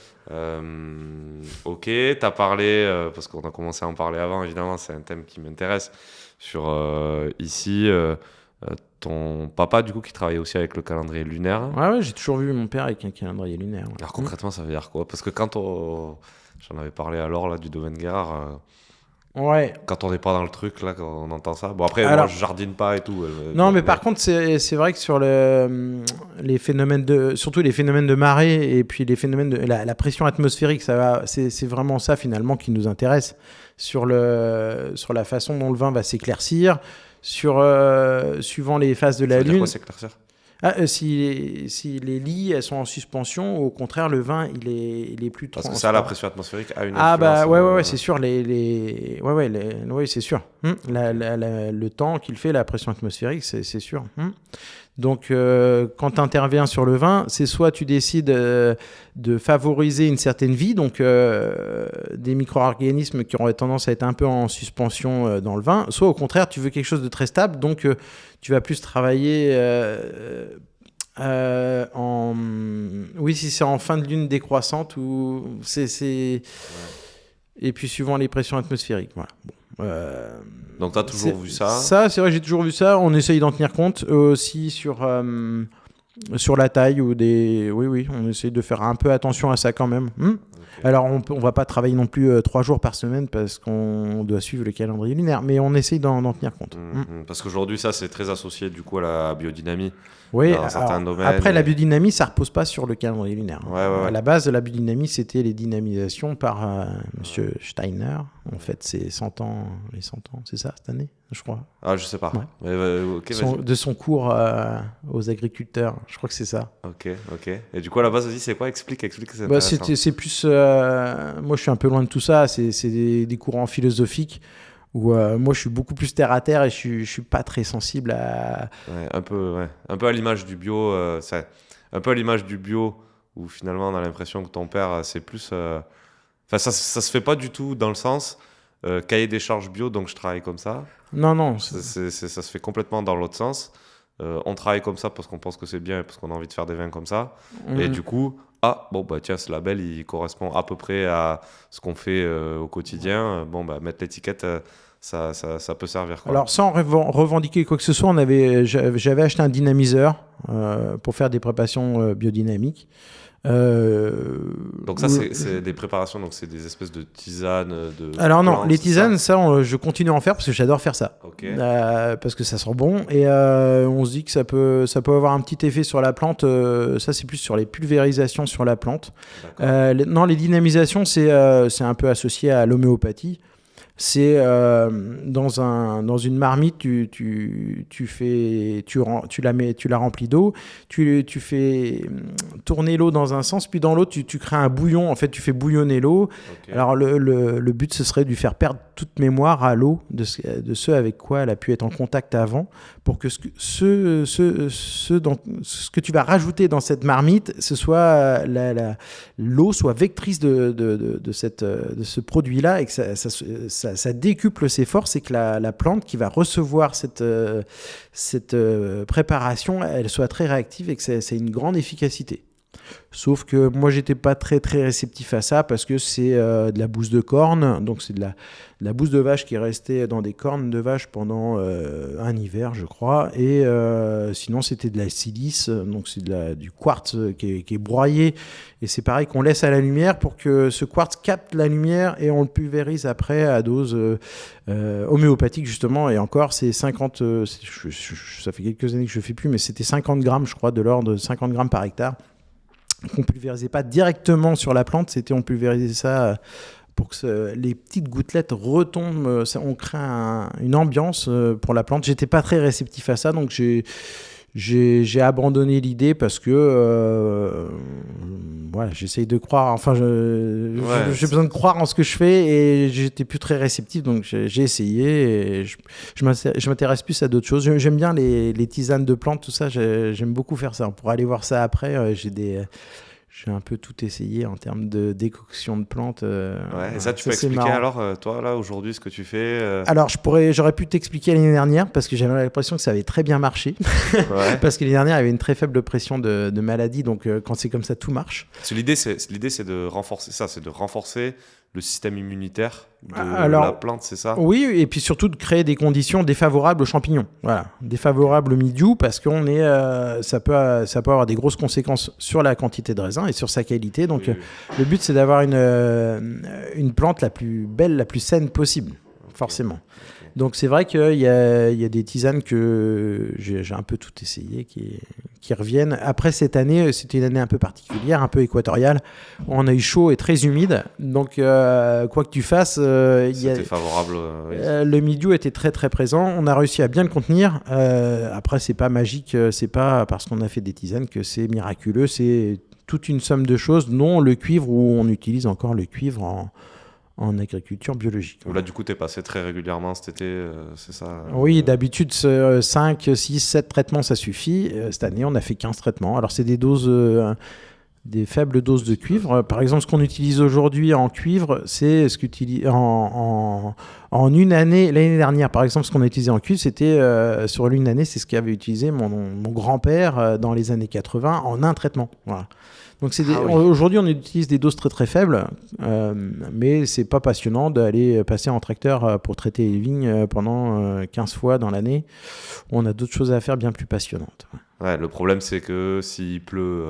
Ok, t'as parlé parce qu'on a commencé à en parler avant. Évidemment, c'est un thème qui m'intéresse. Sur ici, ton papa du coup qui travaillait aussi avec le calendrier lunaire. Ouais, j'ai toujours vu mon père avec un calendrier lunaire. Ouais. Alors concrètement, ça veut dire quoi? Parce que quand j'en avais parlé alors là du domaine Guérard. Ouais. Quand on n'est pas dans le truc, là, quand on entend ça. Bon, après, moi, je jardine pas et tout. Non, mais par contre, c'est vrai que sur les phénomènes surtout les phénomènes de marée et puis les phénomènes de la pression atmosphérique, c'est vraiment ça finalement qui nous intéresse sur la façon dont le vin va s'éclaircir, suivant les phases de la Lune. Ça veut dire quoi, s'éclaircir? Si les lits elles sont en suspension, au contraire, le vin il est plus transparent. Parce que ça, la pression atmosphérique a une influence. Ouais, c'est sûr. C'est sûr. Le temps qu'il fait, la pression atmosphérique, c'est sûr. Donc, quand tu interviens sur le vin, c'est soit tu décides de favoriser une certaine vie, donc des micro-organismes qui auraient tendance à être un peu en suspension dans le vin, soit au contraire, tu veux quelque chose de très stable, donc tu vas plus travailler oui, si c'est en fin de lune décroissante ou c'est... Ouais. Et puis suivant les pressions atmosphériques, voilà. Bon, Donc, tu as toujours vu ça? Ça, c'est vrai, j'ai toujours vu ça. On essaye d'en tenir compte aussi sur la taille ou des... Oui, on essaye de faire un peu attention à ça quand même. Okay. Alors, on va pas travailler non plus 3 jours par semaine parce qu'on doit suivre le calendrier lunaire, mais on essaye d'en tenir compte. Parce qu'aujourd'hui, ça, c'est très associé du coup à la biodynamie. Oui, dans certains domaines. Après, la biodynamie, ça repose pas sur le calendrier lunaire. Ouais. À la base, la biodynamie, c'était les dynamisations par Monsieur Steiner. En fait, c'est 100 ans, les 100 ans, c'est ça, cette année, je crois. Ah, je sais pas. Ouais. Okay, de son cours aux agriculteurs, je crois que c'est ça. Ok. Et du coup, à la base, vas-y, c'est quoi? Explique, c'est intéressant. C'est plus... moi, je suis un peu loin de tout ça. C'est des courants philosophiques où moi, je suis beaucoup plus terre à terre et je suis pas très sensible à... Un peu à l'image du bio. C'est un peu à l'image du bio où finalement, on a l'impression que ton père, c'est plus... Enfin, ça se fait pas du tout dans le sens cahier des charges bio, donc je travaille comme ça. Non. Ça se fait complètement dans l'autre sens. On travaille comme ça parce qu'on pense que c'est bien et parce qu'on a envie de faire des vins comme ça. Et du coup, tiens, ce label, il correspond à peu près à ce qu'on fait au quotidien. Mettre l'étiquette, ça peut servir, quoi. Alors, sans revendiquer quoi que ce soit, j'avais acheté un dynamiseur pour faire des préparations biodynamiques. Donc ça, c'est des préparations, donc c'est des espèces de tisanes. Alors non, les tisanes, ça, je continue à en faire parce que j'adore faire ça. Okay. Parce que ça sent bon et on se dit que ça peut avoir un petit effet sur la plante. Ça, c'est plus sur les pulvérisations sur la plante. Les dynamisations, c'est un peu associé à l'homéopathie. C'est dans une marmite, tu la remplis d'eau, tu fais tourner l'eau dans un sens, puis dans l'autre, tu crées un bouillon. En fait, tu fais bouillonner l'eau. Okay. Alors, le but, ce serait de lui faire perdre toute mémoire à l'eau de ce avec quoi elle a pu être en contact avant, pour que ce que tu vas rajouter dans cette marmite, ce soit l'eau soit vectrice de ce produit-là et que ça décuple ses forces et que la plante qui va recevoir cette préparation, elle soit très réactive et que c'est une grande efficacité. Sauf que moi, j'étais pas très très réceptif à ça parce que c'est de la bouse de corne, donc c'est de la bouse de vache qui est restée dans des cornes de vache pendant un hiver, je crois, et sinon c'était de la silice, donc c'est du quartz qui est broyé, et c'est pareil qu'on laisse à la lumière pour que ce quartz capte la lumière et on le pulvérise après à dose homéopathique justement, et encore c'est 50, ça fait quelques années que je ne fais plus, mais c'était 50 grammes je crois, de l'ordre de 50 grammes par hectare. On ne pulvérisait pas directement sur la plante, on pulvérisait ça pour que les petites gouttelettes retombent, on crée une ambiance pour la plante. J'étais pas très réceptif à ça, donc j'ai abandonné l'idée parce que j'essaye de croire, j'ai besoin de croire en ce que je fais et j'étais plus très réceptif, donc j'ai essayé et je m'intéresse plus à d'autres choses. J'aime bien les tisanes de plantes, tout ça, j'aime beaucoup faire ça. On pourra aller voir ça après, j'ai un peu tout essayé en termes de décoction de plantes. Et ça, tu peux expliquer marrant. Alors, toi, là, aujourd'hui, ce que tu fais Alors, j'aurais pu t'expliquer l'année dernière parce que j'avais l'impression que ça avait très bien marché. Parce que l'année dernière, il y avait une très faible pression de maladie. Donc, quand c'est comme ça, tout marche. Parce que l'idée, c'est de renforcer ça, c'est de renforcer le système immunitaire de la plante, c'est ça? Oui, et puis surtout de créer des conditions défavorables aux champignons. Voilà, défavorables au mildiou parce que ça peut avoir des grosses conséquences sur la quantité de raisin et sur sa qualité. Donc, le but, c'est d'avoir une plante la plus belle, la plus saine possible, forcément. Donc, c'est vrai qu'il y a des tisanes que j'ai un peu tout essayé qui reviennent. Après, cette année, c'était une année un peu particulière, un peu équatoriale. On a eu chaud et très humide. Donc, quoi que tu fasses... C'était favorable. Le mildiou était très, très présent. On a réussi à bien le contenir. Après, c'est pas magique. C'est pas parce qu'on a fait des tisanes que c'est miraculeux. C'est toute une somme de choses, dont le cuivre, où on utilise encore le cuivre en agriculture biologique. Là, du coup, tu es passé très régulièrement cet été, c'est ça? Oui, d'habitude, 5, 6, 7 traitements, ça suffit. Cette année, on a fait 15 traitements. Alors, c'est des doses des faibles doses de cuivre. Par exemple, ce qu'on utilise aujourd'hui en cuivre, c'est ce qu'utilise en une année. L'année dernière, par exemple, ce qu'on a utilisé en cuivre, c'était sur une année, c'est ce qu'avait utilisé mon grand-père dans les années 80 en un traitement. Voilà. Donc aujourd'hui, on utilise des doses très très faibles, mais c'est pas passionnant d'aller passer en tracteur pour traiter les vignes pendant 15 fois dans l'année. On a d'autres choses à faire bien plus passionnantes. Ouais, le problème, c'est que s'il pleut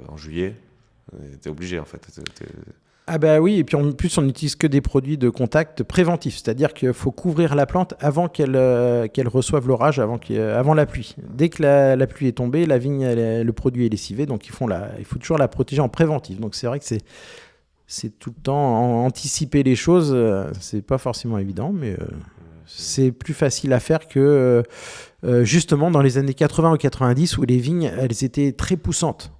en juillet, t'es obligé en fait. Ah bah oui, et puis en plus on n'utilise que des produits de contact préventifs, c'est-à-dire qu'il faut couvrir la plante avant qu'elle reçoive l'orage, avant la pluie. Dès que la pluie est tombée, la vigne, le produit est lessivé, donc il faut toujours la protéger en préventif. Donc c'est vrai que c'est tout le temps anticiper les choses, c'est pas forcément évident, mais c'est plus facile à faire que justement dans les années 80 ou 90 où les vignes, elles étaient très poussantes.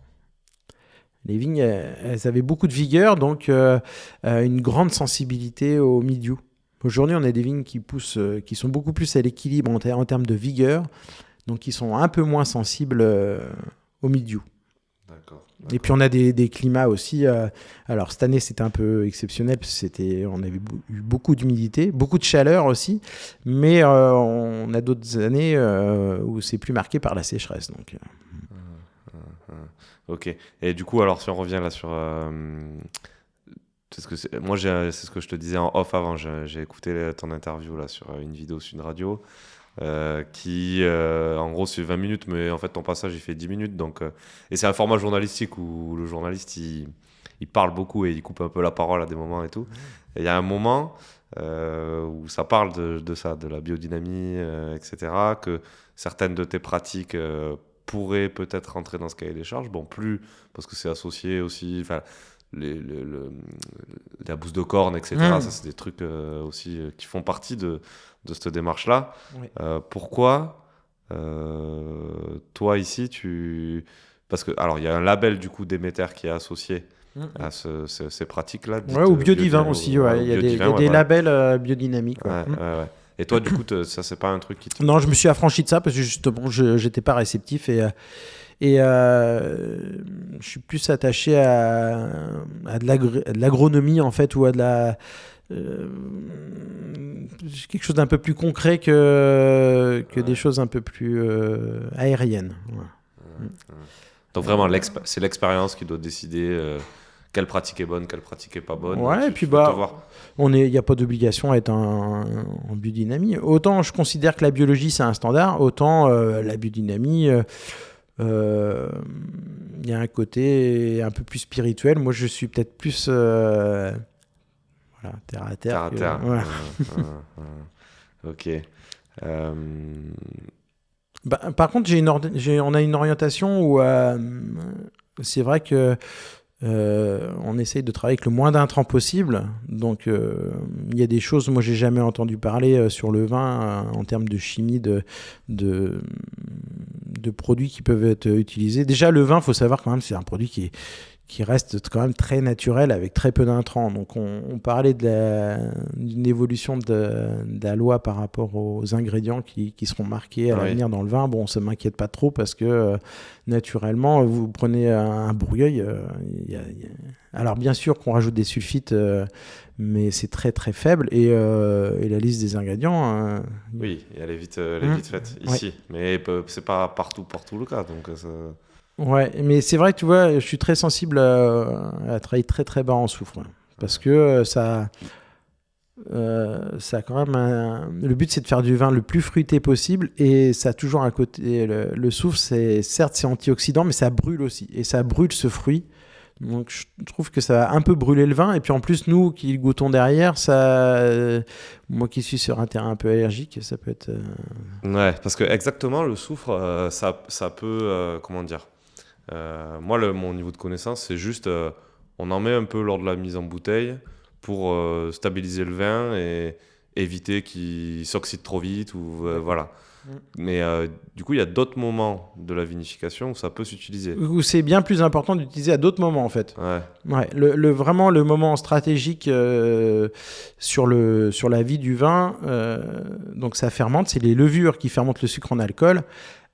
Les vignes, elles avaient beaucoup de vigueur, donc une grande sensibilité au mildiou. Aujourd'hui, on a des vignes qui poussent, qui sont beaucoup plus à l'équilibre en termes de vigueur, donc qui sont un peu moins sensibles au mildiou. D'accord. Et puis on a des climats aussi. Alors cette année, c'était un peu exceptionnel parce que on avait eu beaucoup d'humidité, beaucoup de chaleur aussi, mais on a d'autres années où c'est plus marqué par la sécheresse. Donc. Ok. Et du coup, alors si on revient là sur... c'est ce que je te disais en off avant. J'ai écouté ton interview là sur une vidéo sur une radio qui, en gros, c'est 20 minutes, mais en fait, ton passage, il fait 10 minutes. Donc, et c'est un format journalistique où le journaliste, il parle beaucoup et il coupe un peu la parole à des moments et tout. Et il y a un moment où ça parle de ça, de la biodynamie, etc., que certaines de tes pratiques... pourrait peut-être rentrer dans ce cahier des charges. Bon, plus, parce que c'est associé aussi, la bouse de corne, etc. Ça, c'est des trucs aussi qui font partie de cette démarche-là. Oui. Pourquoi, toi, ici, parce que, alors, il y a un label, du coup, Déméter qui est associé à ces pratiques-là. Ouais, ou Biodivin aussi, ouais. Il y a des labels biodynamiques. Ouais. Et toi, du coup, ça, c'est pas un truc qui te... Non, je me suis affranchi de ça parce que justement, j'étais pas réceptif et je suis plus attaché à de l'agronomie, en fait, ou à de quelque chose d'un peu plus concret que des choses un peu plus aériennes. Ouais. Donc vraiment, c'est l'expérience qui doit décider... quelle pratique est bonne, quelle pratique est pas bonne. Ouais, et puis il n'y a pas d'obligation à être en biodynamie. Autant je considère que la biologie c'est un standard, autant la biodynamie, il y a un côté un peu plus spirituel. Moi je suis peut-être plus terre à terre. Ouais. Ok. Par contre, on a une orientation où c'est vrai que on essaye de travailler avec le moins d'intrants possible. Donc, il y a des choses, moi, j'ai jamais entendu parler sur le vin en termes de chimie, de produits qui peuvent être utilisés. Déjà, le vin, il faut savoir quand même, c'est un produit qui reste quand même très naturel avec très peu d'intrants. Donc, on parlait d'une évolution de la loi par rapport aux ingrédients qui seront marqués à l'avenir dans le vin. Bon, ça ne m'inquiète pas trop parce que naturellement, vous prenez un bourgueil. Alors, bien sûr qu'on rajoute des sulfites, mais c'est très très faible. Et la liste des ingrédients... oui, elle est vite faite ici. Mais c'est pas partout le cas. Donc, Ouais, mais c'est vrai que tu vois, je suis très sensible à travailler très très bas en soufre. Parce que ça a quand même le but, c'est de faire du vin le plus fruité possible. Et ça a toujours un côté... Le soufre, certes, c'est antioxydant, mais ça brûle aussi. Et ça brûle ce fruit. Donc, je trouve que ça va un peu brûler le vin. Et puis, en plus, nous qui le goûtons derrière, moi qui suis sur un terrain un peu allergique, ça peut être... Ouais, parce que exactement, le soufre, ça peut... comment dire moi, mon niveau de connaissance, c'est juste... on en met un peu lors de la mise en bouteille pour stabiliser le vin et éviter qu'il s'oxyde trop vite. Voilà. Mais du coup, il y a d'autres moments de la vinification où ça peut s'utiliser. Où c'est bien plus important d'utiliser à d'autres moments, en fait. Ouais, vraiment, le moment stratégique sur la vie du vin, donc ça fermente, c'est les levures qui fermentent le sucre en alcool.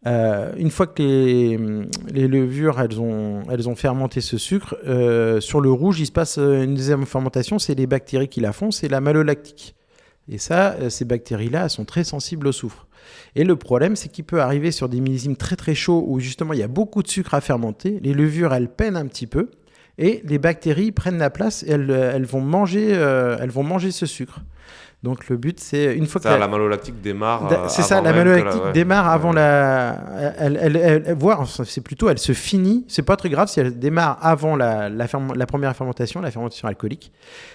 Une fois que les levures elles ont fermenté ce sucre, sur le rouge il se passe une deuxième fermentation, c'est les bactéries qui la font, c'est la malolactique. Et ça, ces bactéries-là, elles sont très sensibles au soufre. Et le problème, c'est qu'il peut arriver sur des millésimes très très chauds où justement il y a beaucoup de sucre à fermenter, les levures elles peinent un petit peu et les bactéries prennent la place et elles vont manger ce sucre. Donc le but, c'est une fois que la malolactique démarre. C'est ça, la malolactique démarre avant c'est plutôt, elle se finit. C'est pas très grave si elle démarre avant la première fermentation, la fermentation alcoolique.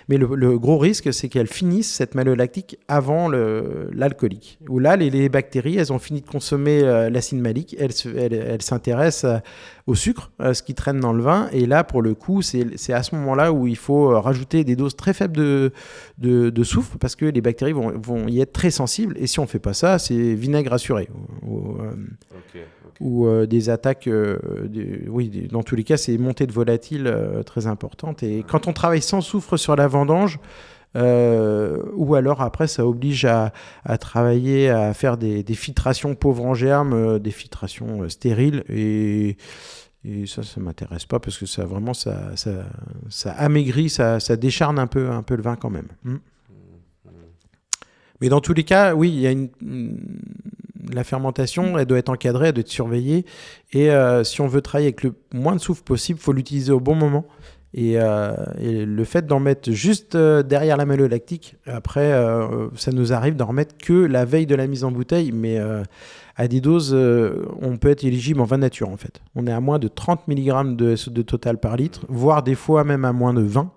Mais le gros risque, c'est qu'elle finisse cette malolactique avant l'alcoolique. Où là, les bactéries, elles ont fini de consommer l'acide malique, elles s'intéressent au sucre, ce qui traîne dans le vin. Et là, pour le coup, c'est à ce moment-là où il faut rajouter des doses très faibles de soufre parce que les bactéries vont y être très sensibles. Et si on ne fait pas ça, c'est vinaigre assuré. Ou des attaques. Dans tous les cas, c'est montée de volatile très importante. Et quand on travaille sans soufre sur la vendange, ou alors après ça oblige à travailler, à faire des filtrations pauvres en germes, des filtrations stériles et ça m'intéresse pas parce que ça vraiment ça amaigrit, ça décharne un peu le vin quand même. Mais dans tous les cas, oui, il y a la fermentation, elle doit être encadrée, elle doit être surveillée et si on veut travailler avec le moins de soufre possible, il faut l'utiliser au bon moment. Et le fait d'en mettre juste derrière la malolactique, après, ça nous arrive d'en remettre que la veille de la mise en bouteille, mais à des doses, on peut être éligible en vin nature en fait. On est à moins de 30 mg de SO2 total par litre, voire des fois même à moins de 20.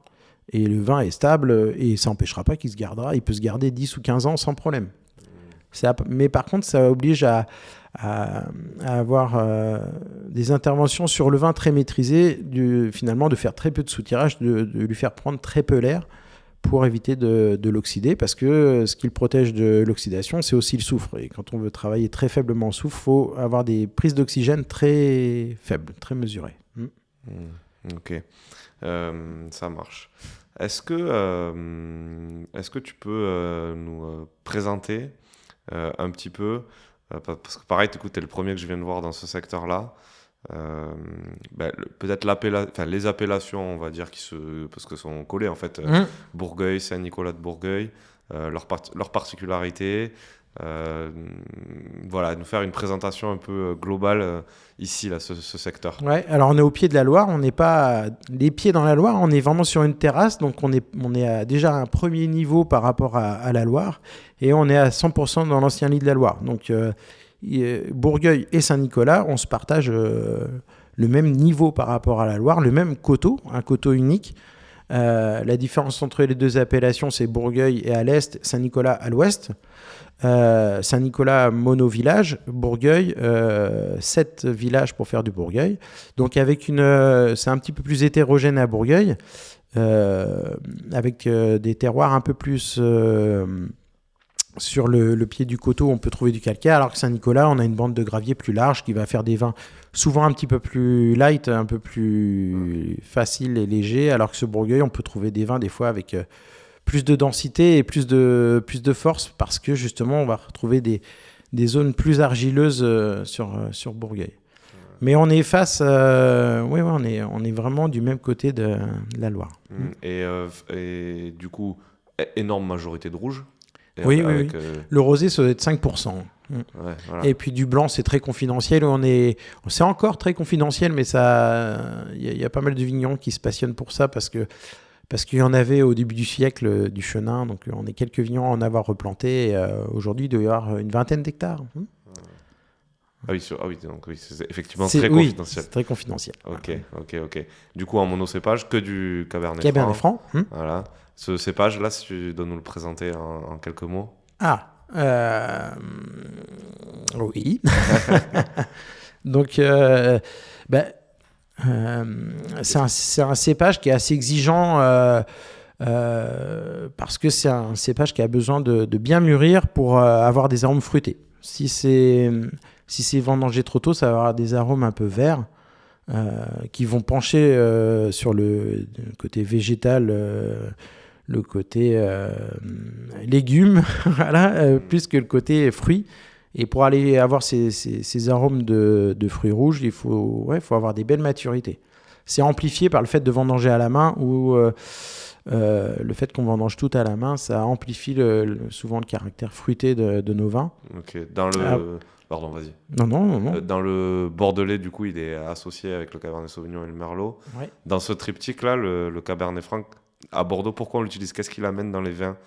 Et le vin est stable et ça n'empêchera pas qu'il se gardera. Il peut se garder 10 ou 15 ans sans problème. Mais par contre, ça oblige à avoir des interventions sur le vin très maîtrisées, finalement de faire très peu de soutirage, de lui faire prendre très peu l'air pour éviter de l'oxyder, parce que ce qui le protège de l'oxydation, c'est aussi le soufre. Et quand on veut travailler très faiblement en soufre, il faut avoir des prises d'oxygène très faibles, très mesurées. Ok, ça marche. Est-ce que tu peux nous présenter un petit peu, parce que pareil, tu es le premier que je viens de voir dans ce secteur-là, peut-être les appellations, on va dire, parce que sont collées en fait, Bourgueil, Saint-Nicolas de Bourgueil, leurs particularités, nous faire une présentation un peu globale ici, là, ce secteur. Ouais, alors on est au pied de la Loire, on n'est pas les pieds dans la Loire, on est vraiment sur une terrasse, donc on est déjà à un premier niveau par rapport à la Loire, et on est à 100% dans l'ancien lit de la Loire. Donc Bourgueil et Saint-Nicolas, on se partage le même niveau par rapport à la Loire, le même coteau, un coteau unique. La différence entre les deux appellations, c'est Bourgueil est à l'est, Saint-Nicolas à l'ouest. Saint-Nicolas mono-village, Bourgueil 7 villages pour faire du Bourgueil. Donc c'est un petit peu plus hétérogène à Bourgueil, avec des terroirs un peu plus sur le pied du coteau, on peut trouver du calcaire, alors que Saint-Nicolas, on a une bande de gravier plus large qui va faire des vins souvent un petit peu plus light, un peu plus facile et léger, alors que ce Bourgueil, on peut trouver des vins des fois avec plus de densité et plus de force, parce que justement, on va retrouver des zones plus argileuses sur Bourgueil. Mais on est face, on est vraiment du même côté de la Loire. Et du coup, énorme majorité de rouge. Oui. Le rosé, ça doit être 5%. Ouais, voilà. Et puis du blanc, c'est très confidentiel. C'est encore très confidentiel, mais il y a pas mal de vignerons qui se passionnent pour ça parce qu'il y en avait au début du siècle du chenin. Donc on est quelques vignerons à en avoir replanté. Et, aujourd'hui, il doit y avoir une vingtaine d'hectares. Donc c'est effectivement très confidentiel. C'est très confidentiel. Ok. Du coup, en monocépage, que du Cabernet Franc. Voilà. Ce cépage-là, si tu dois nous le présenter en quelques mots. Oui. Donc, c'est un cépage qui est assez exigeant parce que c'est un cépage qui a besoin de bien mûrir pour avoir des arômes fruités. Si c'est vendangé trop tôt, ça va avoir des arômes un peu verts qui vont pencher sur le côté végétal, le côté légumes, voilà, plus que le côté fruits. Et pour aller avoir ces arômes de fruits rouges, il faut avoir des belles maturités. C'est amplifié par le fait de vendanger à la main ou le fait qu'on vendange tout à la main, ça amplifie souvent le caractère fruité de nos vins. Ok, Pardon, vas-y. Non. Dans le Bordelais, du coup, il est associé avec le Cabernet Sauvignon et le Merlot. Ouais. Dans ce triptyque-là, le Cabernet Franc, à Bordeaux, pourquoi on l'utilise? Qu'est-ce qu'il amène dans les vins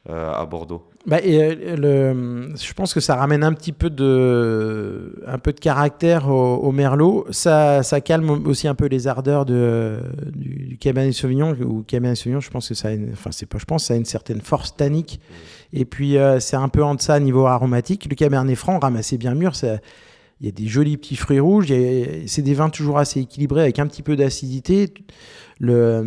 à Bordeaux? Je pense que ça ramène un peu de caractère au Merlot. Ça calme aussi un peu les ardeurs du Cabernet Sauvignon. Ou Cabernet Sauvignon, je pense que ça a une certaine force tannique. Et puis, c'est un peu en deçà niveau aromatique. Le Cabernet Franc, ramassé bien mûr, il y a des jolis petits fruits rouges. C'est des vins toujours assez équilibrés avec un petit peu d'acidité. Quand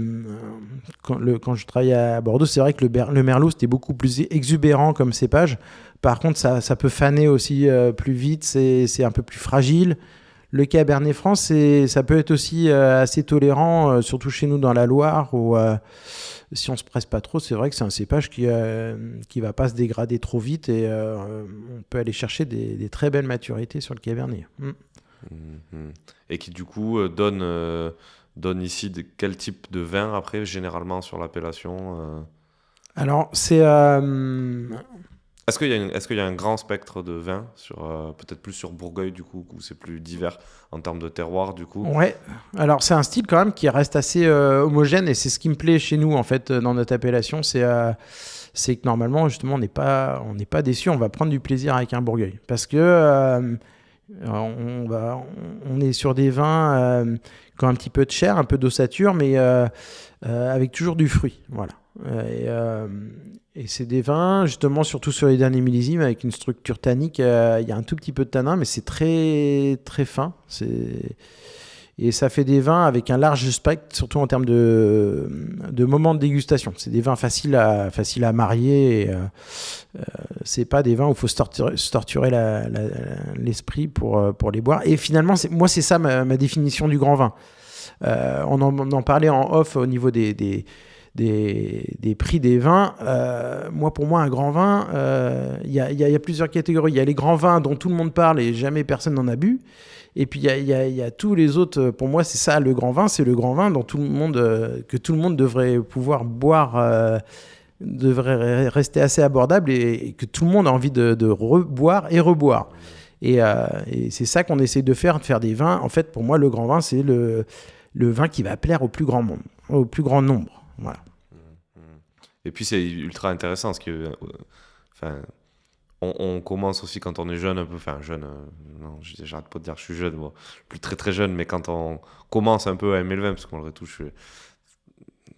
je travaillais à Bordeaux, c'est vrai que le Merlot, c'était beaucoup plus exubérant comme cépage. Par contre, ça peut faner aussi plus vite. C'est un peu plus fragile. Le Cabernet Franc, ça peut être aussi assez tolérant, surtout chez nous dans la Loire, où si on ne se presse pas trop, c'est vrai que c'est un cépage qui va pas se dégrader trop vite et on peut aller chercher des très belles maturités sur le Cabernet. Et qui du coup donne ici quel type de vin après, généralement sur l'appellation Alors, c'est... Est-ce qu'il y a un grand spectre de vins, peut-être plus sur Bourgogne du coup, où c'est plus divers en termes de terroir du coup? Ouais, alors c'est un style quand même qui reste assez homogène et c'est ce qui me plaît chez nous en fait dans notre appellation, c'est que normalement justement on n'est pas déçu, on va prendre du plaisir avec un Bourgogne parce que on est sur des vins qui ont un petit peu de chair, un peu d'ossature, mais avec toujours du fruit, voilà. Et c'est des vins, justement, surtout sur les derniers millésimes, avec une structure tannique. Il y a un tout petit peu de tanin, mais c'est très, très fin. Et ça fait des vins avec un large spectre, surtout en termes de moments de dégustation. C'est des vins faciles à marier. C'est pas des vins où il faut se torturer l'esprit pour les boire. Et finalement, moi, c'est ça ma définition du grand vin. On en parlait en off au niveau des prix des vins. Pour moi, un grand vin, il y a plusieurs catégories. Il y a les grands vins dont tout le monde parle et jamais personne n'en a bu. Et puis, il y a tous les autres. Pour moi, c'est ça, le grand vin. C'est le grand vin dont que tout le monde devrait pouvoir boire, devrait rester assez abordable et que tout le monde a envie de reboire et reboire. Et c'est ça qu'on essaie de faire des vins. En fait, pour moi, le grand vin, c'est le vin qui va plaire au plus grand nombre. Voilà. Et puis c'est ultra intéressant parce que on commence aussi quand on est jeune un peu, jeune, non, j'arrête pas de dire que je suis jeune, moi, plus très très jeune, mais quand on commence un peu à aimer le vin, parce qu'on le retouche,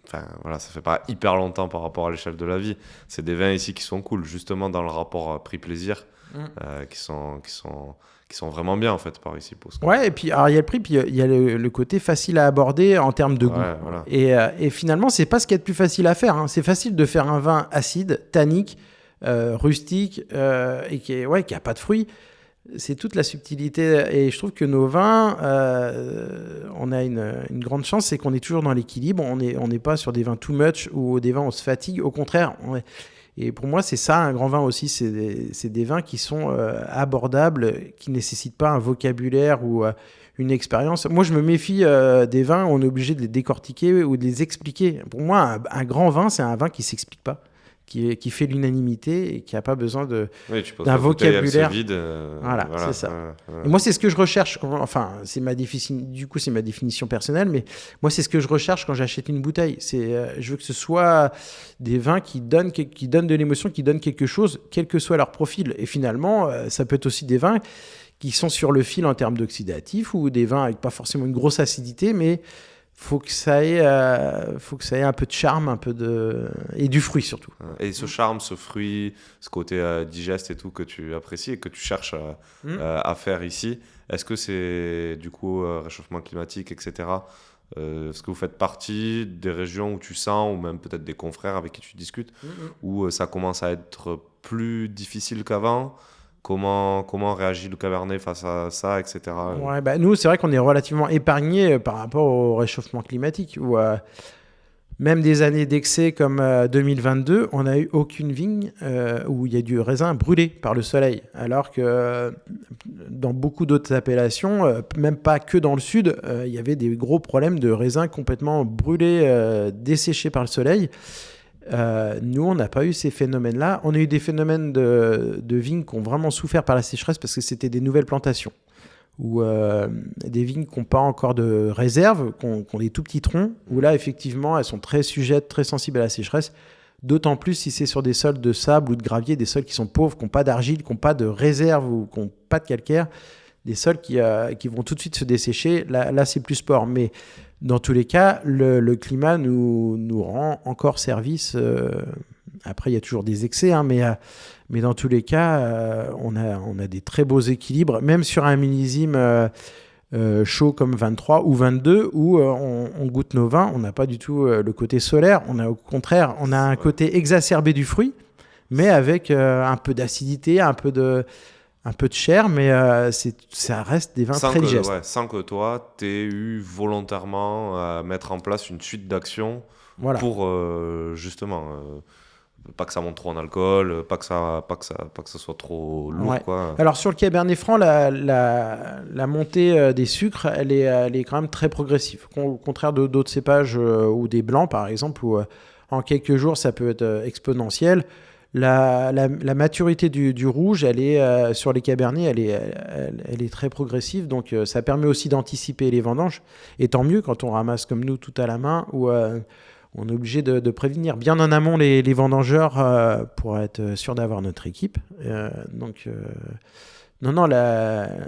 ça fait pas hyper longtemps par rapport à l'échelle de la vie. C'est des vins ici qui sont cool, justement dans le rapport prix-plaisir, qui sont vraiment bien en fait par ici. Ouais, et puis alors il y a le prix, puis il y a le côté facile à aborder en termes de goût. Voilà. Et finalement, c'est pas ce qu'il y a de plus facile à faire. C'est facile de faire un vin acide, tannique, rustique, et qui a pas de fruits. C'est toute la subtilité. Et je trouve que nos vins, on a une grande chance, c'est qu'on est toujours dans l'équilibre. On n'est pas sur des vins too much ou des vins où on se fatigue. Au contraire, et pour moi, c'est ça, un grand vin aussi. C'est des vins qui sont abordables, qui ne nécessitent pas un vocabulaire ou une expérience. Moi, je me méfie des vins où on est obligé de les décortiquer ou de les expliquer. Pour moi, un grand vin, c'est un vin qui ne s'explique pas, qui fait l'unanimité et qui n'a pas besoin d'un vocabulaire. Vide, voilà, c'est ça. Et moi, c'est ce que je recherche. C'est ma définition personnelle, mais moi, c'est ce que je recherche quand j'achète une bouteille. Je veux que ce soit des vins qui donnent de l'émotion, qui donnent quelque chose, quel que soit leur profil. Et finalement, ça peut être aussi des vins qui sont sur le fil en termes d'oxydatif ou des vins avec pas forcément une grosse acidité, mais faut que ça ait un peu de charme, et du fruit surtout. Et ce charme, ce fruit, ce côté digeste et tout que tu apprécies et que tu cherches à faire ici, est-ce que c'est du coup réchauffement climatique, etc. Est-ce que vous faites partie des régions où tu sens, ou même peut-être des confrères avec qui tu discutes, où ça commence à être plus difficile qu'avant? Comment réagit le Cabernet face à ça, etc. Ouais, nous, c'est vrai qu'on est relativement épargnés par rapport au réchauffement climatique. Même des années d'excès comme 2022, on n'a eu aucune vigne où il y a du raisin brûlé par le soleil. Alors que dans beaucoup d'autres appellations, même pas que dans le sud, il y avait des gros problèmes de raisins complètement brûlés, desséchés par le soleil. Nous, on n'a pas eu ces phénomènes-là. On a eu des phénomènes de vignes qui ont vraiment souffert par la sécheresse parce que c'était des nouvelles plantations. Ou des vignes qui n'ont pas encore de réserve, qui ont des tout petits troncs, où là, effectivement, elles sont très sujettes, très sensibles à la sécheresse, d'autant plus si c'est sur des sols de sable ou de gravier, des sols qui sont pauvres, qui n'ont pas d'argile, qui n'ont pas de réserve ou qui n'ont pas de calcaire, des sols qui vont tout de suite se dessécher. Là c'est plus sport. Mais dans tous les cas, le climat nous rend encore service. Après, il y a toujours des excès, hein, mais dans tous les cas, on a des très beaux équilibres, même sur un millésime chaud comme 23 ou 22, où on goûte nos vins, on n'a pas du tout le côté solaire, au contraire, on a un côté exacerbé du fruit, mais avec un peu d'acidité, un peu de chair, mais ça reste des vins très digestes. Sans que toi, tu aies eu volontairement à mettre en place une suite d'actions pour justement... pas que ça monte trop en alcool, pas que ça soit trop lourd. Ouais. Quoi. Alors sur le Cabernet Franc, la montée des sucres, elle est quand même très progressive. Au contraire d'autres cépages ou des blancs par exemple, où en quelques jours ça peut être exponentiel. La maturité du rouge, elle est sur les Cabernets, elle est très progressive. Donc ça permet aussi d'anticiper les vendanges. Et tant mieux quand on ramasse comme nous tout à la main, où on est obligé de prévenir bien en amont les vendangeurs pour être sûr d'avoir notre équipe. Non,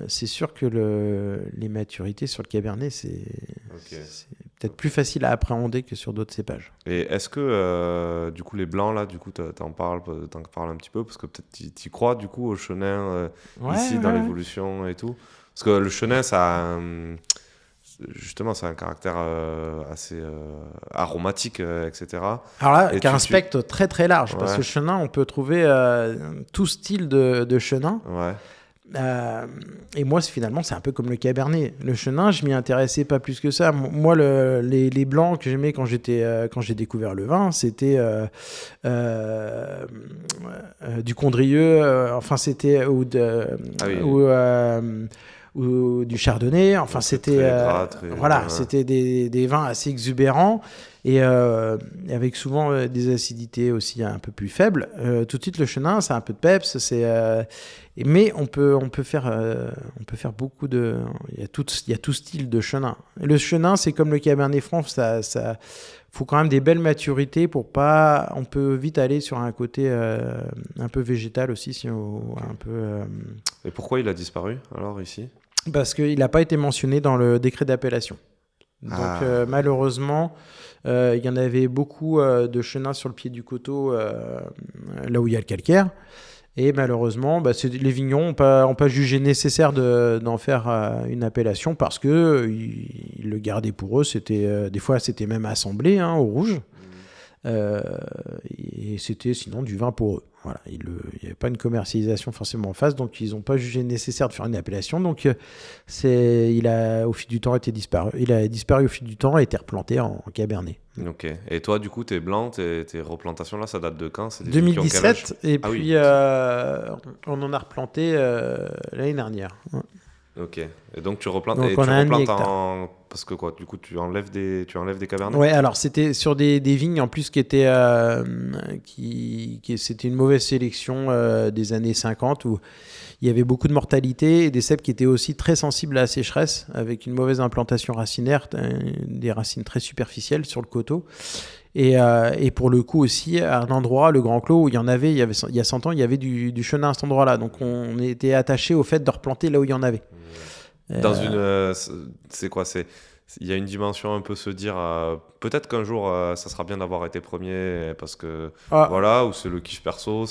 c'est sûr que les maturités sur le Cabernet, c'est peut-être plus facile à appréhender que sur d'autres cépages. Et est-ce que, du coup, les blancs, là, du coup, t'en parles un petit peu, parce que peut-être t'y crois, du coup, au chenin, dans l'évolution et tout. Parce que le chenin, ça... Justement, c'est un caractère assez aromatique, etc. Alors là, qui a un spectre très très large, parce que chenin, on peut trouver tout style de chenin. Ouais. Et moi, finalement, c'est un peu comme le Cabernet. Le chenin, je m'y intéressais pas plus que ça. Moi, les blancs que j'aimais quand j'ai découvert le vin, c'était du Condrieu, c'était ou du chardonnay, enfin c'était c'était des vins assez exubérants et avec souvent des acidités aussi un peu plus faibles. Tout de suite le chenin, c'est un peu de peps, mais on peut faire beaucoup de, il y a tout style de chenin. Et le chenin, c'est comme le Cabernet Franc, ça faut quand même des belles maturités on peut vite aller sur un côté un peu végétal aussi, un peu. Et pourquoi il a disparu alors ici ? Parce qu'il n'a pas été mentionné dans le décret d'appellation. Donc malheureusement, il y en avait beaucoup de chenin sur le pied du coteau, là où il y a le calcaire. Et malheureusement, les vignerons n'ont pas jugé nécessaire d'en faire une appellation parce qu'ils le gardaient pour eux. Des fois, c'était même assemblé au rouge. Et c'était sinon du vin pour eux. Voilà, il n'y avait pas une commercialisation forcément en face, donc ils n'ont pas jugé nécessaire de faire une appellation. Donc il a au fil du temps disparu. Il a disparu au fil du temps et été replanté en Cabernet. Ok. Et toi, du coup, tes blancs, tes replantations là, ça date de quand ? C'est 2017. Et puis on en a replanté l'année dernière. Ouais. Ok. Et donc tu replantes. Donc et on tu a replantes parce que quoi ? Du coup, tu enlèves des cabernets ? Ouais. Alors c'était sur des vignes en plus qui étaient c'était une mauvaise sélection des années 50 où il y avait beaucoup de mortalité et des cèpes qui étaient aussi très sensibles à la sécheresse avec une mauvaise implantation racinaire, des racines très superficielles sur le coteau. Et pour le coup aussi, à un endroit, le Grand Clos, où il y a 100 ans, il y avait du chenin à cet endroit-là. Donc on était attaché au fait de replanter là où il y en avait. C'est quoi ? Il y a une dimension un peu se dire peut-être qu'un jour ça sera bien d'avoir été premier parce que ou c'est le kiff perso.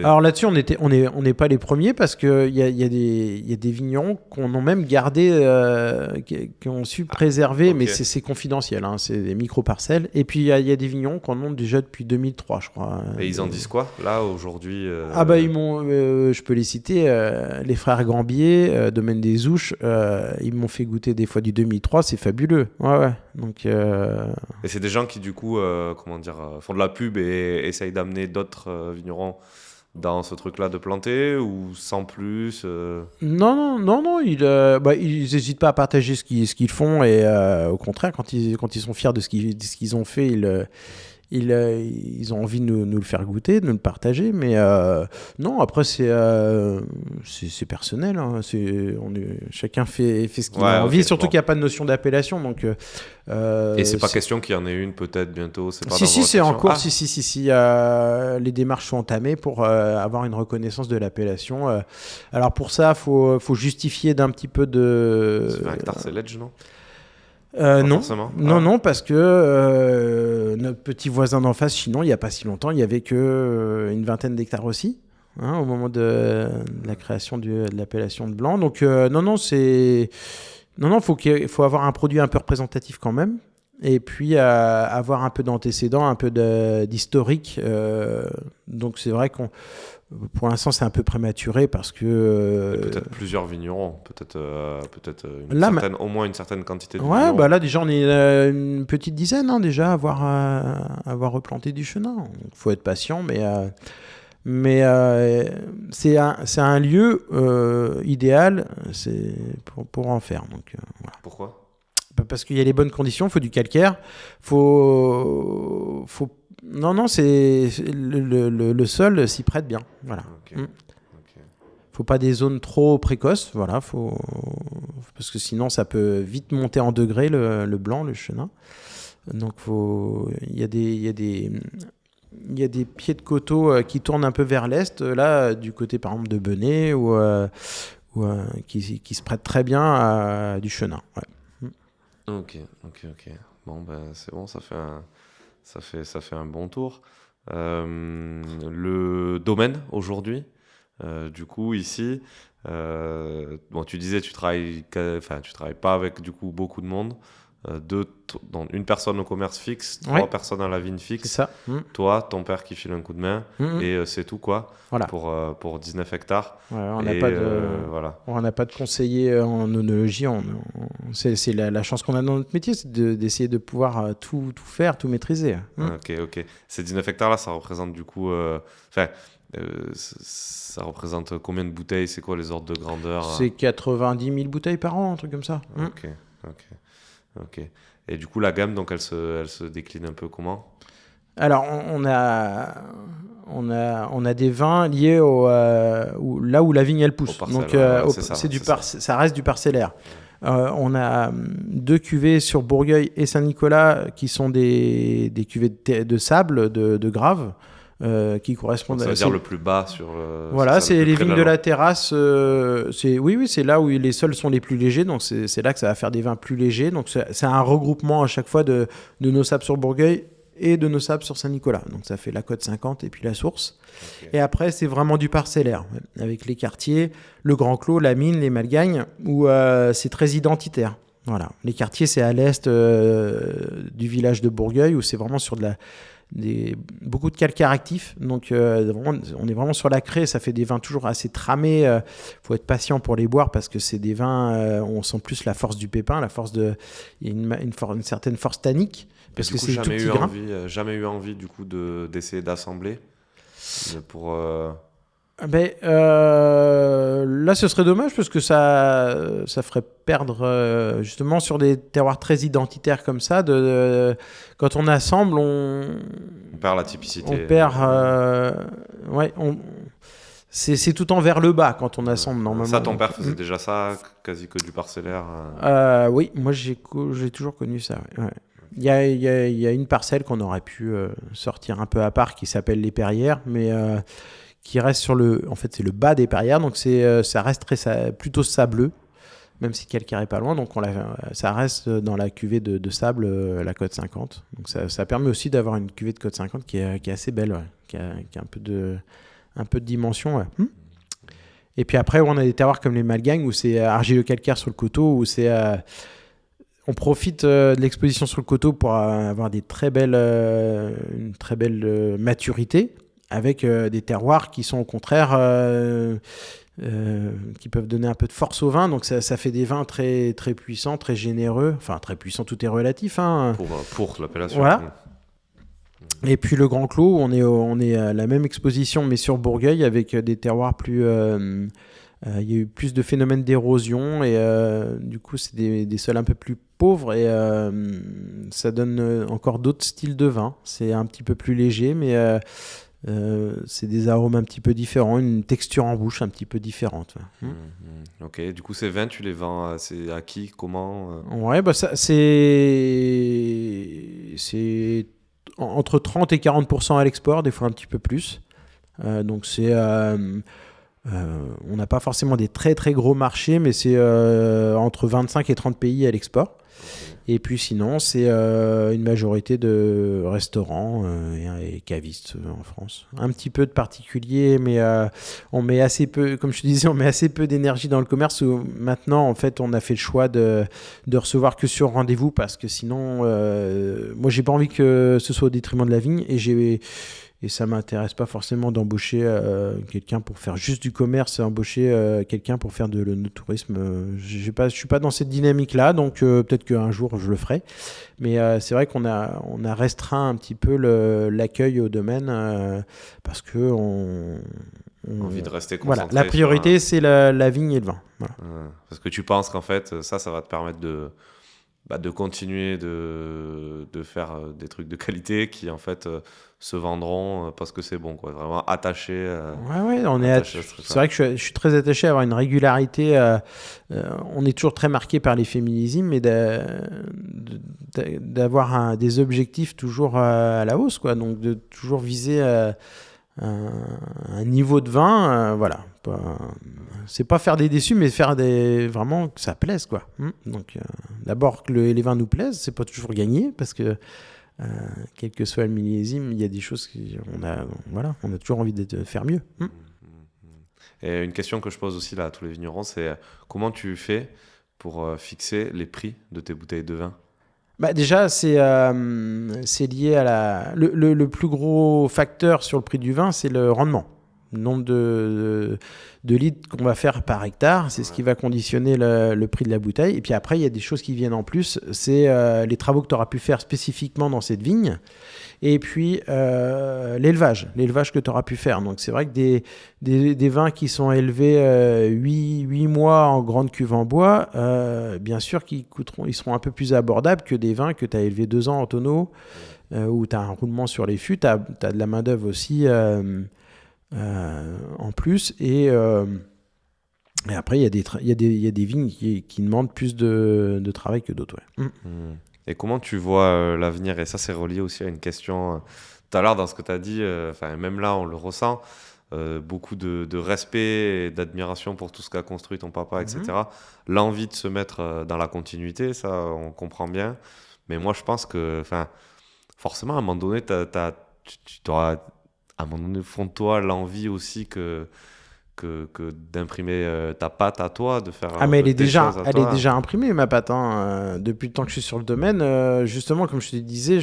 Alors là-dessus on n'est pas les premiers parce que il y a des vignerons qu'on a même gardé, qui ont su préserver, mais c'est confidentiel, c'est des micro-parcelles. Et puis il y a des vignerons qu'on monte déjà depuis 2003, je crois. Et ils en disent quoi là aujourd'hui ils m'ont, je peux les citer, les frères Gambier, domaine des Ouches, ils m'ont fait goûter des fois du 2003, c'est fabuleux. fabuleux. Ouais. Donc, Et c'est des gens qui, du coup, font de la pub et essayent d'amener d'autres vignerons dans ce truc-là de planter ou sans plus Non, ils n'hésitent pas à partager ce qu'ils font et au contraire, quand ils sont fiers de ce qu'ils ont fait, ils ont envie de nous le faire goûter, de nous le partager. Mais non, après, c'est personnel. Hein. Chacun fait ce qu'il a envie, surtout qu'il n'y a pas de notion d'appellation. Donc, et c'est pas question qu'il y en ait une peut-être bientôt. C'est pas si, c'est en cours. Si. Les démarches sont entamées pour avoir une reconnaissance de l'appellation. Alors pour ça, faut justifier d'un petit peu de. 20 hectares, c'est Ledge, non non, parce que notre petit voisin d'en face, Chinon, il n'y a pas si longtemps, il n'y avait que une vingtaine d'hectares aussi, au moment de la création de l'appellation de blanc. Donc faut avoir un produit un peu représentatif quand même, et puis avoir un peu d'antécédents, un peu d'historique. Donc c'est vrai pour l'instant, c'est un peu prématuré parce que... peut-être plusieurs vignerons, au moins une certaine quantité de vignerons. Là, déjà, on est une petite dizaine, déjà, à avoir replanté du chenin. Il faut être patient, mais c'est un lieu idéal pour en faire. Donc, voilà. Pourquoi ? Parce qu'il y a les bonnes conditions, il faut du calcaire, Non, c'est le sol s'y prête bien. Voilà. Okay. Faut pas des zones trop précoces, voilà. Parce que sinon ça peut vite monter en degrés le blanc, le chenin. Donc il y a des pieds de coteaux qui tournent un peu vers l'est, là du côté par exemple de Benay ou qui se prêtent très bien à du chenin. Ouais. Ok. Bon c'est bon, ça fait un bon tour. Le domaine aujourd'hui, du coup ici, tu disais tu travailles pas avec du coup beaucoup de monde, donc une personne au commerce fixe, 3 personnes à la vigne fixe. C'est ça. Toi, ton père qui file un coup de main et c'est tout quoi. Voilà. Pour 19 hectares. Ouais, on n'a pas de conseiller en œnologie. C'est la chance qu'on a dans notre métier, c'est d'essayer de pouvoir tout faire, tout maîtriser. Ok. Ces 19 hectares là, ça représente du coup, ça représente combien de bouteilles? C'est quoi les ordres de grandeur? C'est 90 000 bouteilles par an, un truc comme ça. Ok. Et du coup, la gamme, donc, elle se décline un peu comment? Alors, on a des vins liés là où la vigne elle pousse. Donc, ça reste du parcellaire. On a 2 cuvées sur Bourgueil et Saint-Nicolas qui sont des cuvées de sable, de grave. Qui correspondent à... Ça veut dire le plus bas sur... Voilà, c'est les vignes de la terrasse. C'est là où les sols sont les plus légers. Donc, c'est là que ça va faire des vins plus légers. Donc, c'est un regroupement à chaque fois de nos sables sur Bourgueil et de nos sables sur Saint-Nicolas. Donc, ça fait la Côte 50 et puis la source. Okay. Et après, c'est vraiment du parcellaire. Avec les quartiers, le Grand Clos, la Mine, les Malgagnes, où c'est très identitaire. Voilà. Les quartiers, c'est à l'est du village de Bourgueil, où c'est vraiment sur beaucoup de calcaire actif, donc on est vraiment sur la craie, ça fait des vins toujours assez tramés, faut être patient pour les boire parce que c'est des vins, on sent plus la force du pépin, il y a une certaine force tannique, parce que c'est tout petit grain. Jamais eu envie du coup d'essayer d'assembler pour... Là ce serait dommage parce que ça ferait perdre justement sur des terroirs très identitaires comme ça quand on assemble on perd la typicité, on perd c'est tout en vers le bas quand on assemble normalement. Ça, ton père faisait déjà ça, quasi que du parcellaire. Oui, moi j'ai toujours connu ça. Ouais. Il y a une parcelle qu'on aurait pu sortir un peu à part qui s'appelle les Perrières, mais qui reste en fait c'est le bas des Perrières, donc ça reste plutôt sableux, même si le calcaire est pas loin, donc ça reste dans la cuvée de sable, la Côte 50. Donc ça permet aussi d'avoir une cuvée de Côte 50 qui est assez belle, qui a un peu de dimension. Ouais. Et puis après, on a des terroirs comme les Malgagnes où c'est argileux calcaire sur le coteau, où on profite de l'exposition sur le coteau pour avoir une très belle maturité, avec des terroirs qui sont au contraire qui peuvent donner un peu de force au vin. Donc ça fait des vins très, très puissants, très généreux. Enfin, très puissants, tout est relatif. Hein. Pour l'appellation. Voilà. Et puis le Grand Clos, on est à la même exposition, mais sur Bourgueil, avec des terroirs plus... il y a eu plus de phénomènes d'érosion et du coup c'est des sols un peu plus pauvres et ça donne encore d'autres styles de vin. C'est un petit peu plus léger, mais c'est des arômes un petit peu différents, une texture en bouche un petit peu différente. Ok, du coup ces vins tu les vends c'est à qui, comment Ouais, bah ça, c'est entre 30 et 40% à l'export, des fois un petit peu plus. Donc c'est... on n'a pas forcément des très très gros marchés, mais c'est entre 25 et 30 pays à l'export. Et puis sinon, c'est une majorité de restaurants et cavistes en France. Un petit peu de particuliers, mais on met assez peu, comme je te disais, on met assez peu d'énergie dans le commerce. Où maintenant, en fait, on a fait le choix de recevoir que sur rendez-vous parce que sinon, moi, j'ai pas envie que ce soit au détriment de la vigne et ça m'intéresse pas forcément d'embaucher quelqu'un pour faire juste du commerce, embaucher quelqu'un pour faire de l'œnotourisme. Je suis pas dans cette dynamique-là, donc peut-être qu'un jour je le ferai. Mais c'est vrai qu'on a restreint un petit peu l'accueil au domaine parce que on envie de rester concentré. Voilà, la priorité c'est la vigne et le vin. Voilà. Parce que tu penses qu'en fait ça va te permettre de continuer de faire des trucs de qualité qui en fait se vendront parce que c'est bon, quoi. Vraiment attaché. Ouais, c'est vrai que je suis très attaché à avoir une régularité. On est toujours très marqué par l'effet millésime, mais d'avoir des objectifs toujours à la hausse, quoi. Donc de toujours viser un niveau de vin, voilà. C'est pas faire des déçus, mais faire vraiment que ça plaise, quoi. Donc d'abord que les vins nous plaisent, c'est pas toujours gagné parce que quel que soit le millésime, il y a des choses on a toujours envie de faire mieux. Et une question que je pose aussi là à tous les vignerons, c'est comment tu fais pour fixer les prix de tes bouteilles de vin? Bah déjà, c'est lié à le plus gros facteur sur le prix du vin, c'est le rendement. Le nombre de litres qu'on va faire par hectare, c'est ce qui va conditionner le prix de la bouteille. Et puis après, il y a des choses qui viennent en plus. C'est les travaux que tu auras pu faire spécifiquement dans cette vigne. Et puis l'élevage que tu auras pu faire. Donc c'est vrai que des vins qui sont élevés 8 mois en grande cuve en bois, bien sûr ils seront un peu plus abordables que des vins que tu as élevés 2 ans en tonneau, où tu as un roulement sur les fûts, tu as de la main d'œuvre aussi en plus. Et après, il y a des vignes qui demandent plus de travail que d'autres. Ouais. Et comment tu vois l'avenir? Et ça, c'est relié aussi à une question tout à l'heure dans ce que tu as dit. Même là, on le ressent. Beaucoup de respect et d'admiration pour tout ce qu'a construit ton papa, etc. L'envie de se mettre dans la continuité, ça, on comprend bien. Mais moi, je pense que forcément, à un moment donné, tu auras, à un moment donné, au fond de toi, l'envie aussi que d'imprimer ta patte à toi, de faire mais elle est déjà imprimée, ma patte, depuis le temps que je suis sur le domaine. Justement, comme je te disais,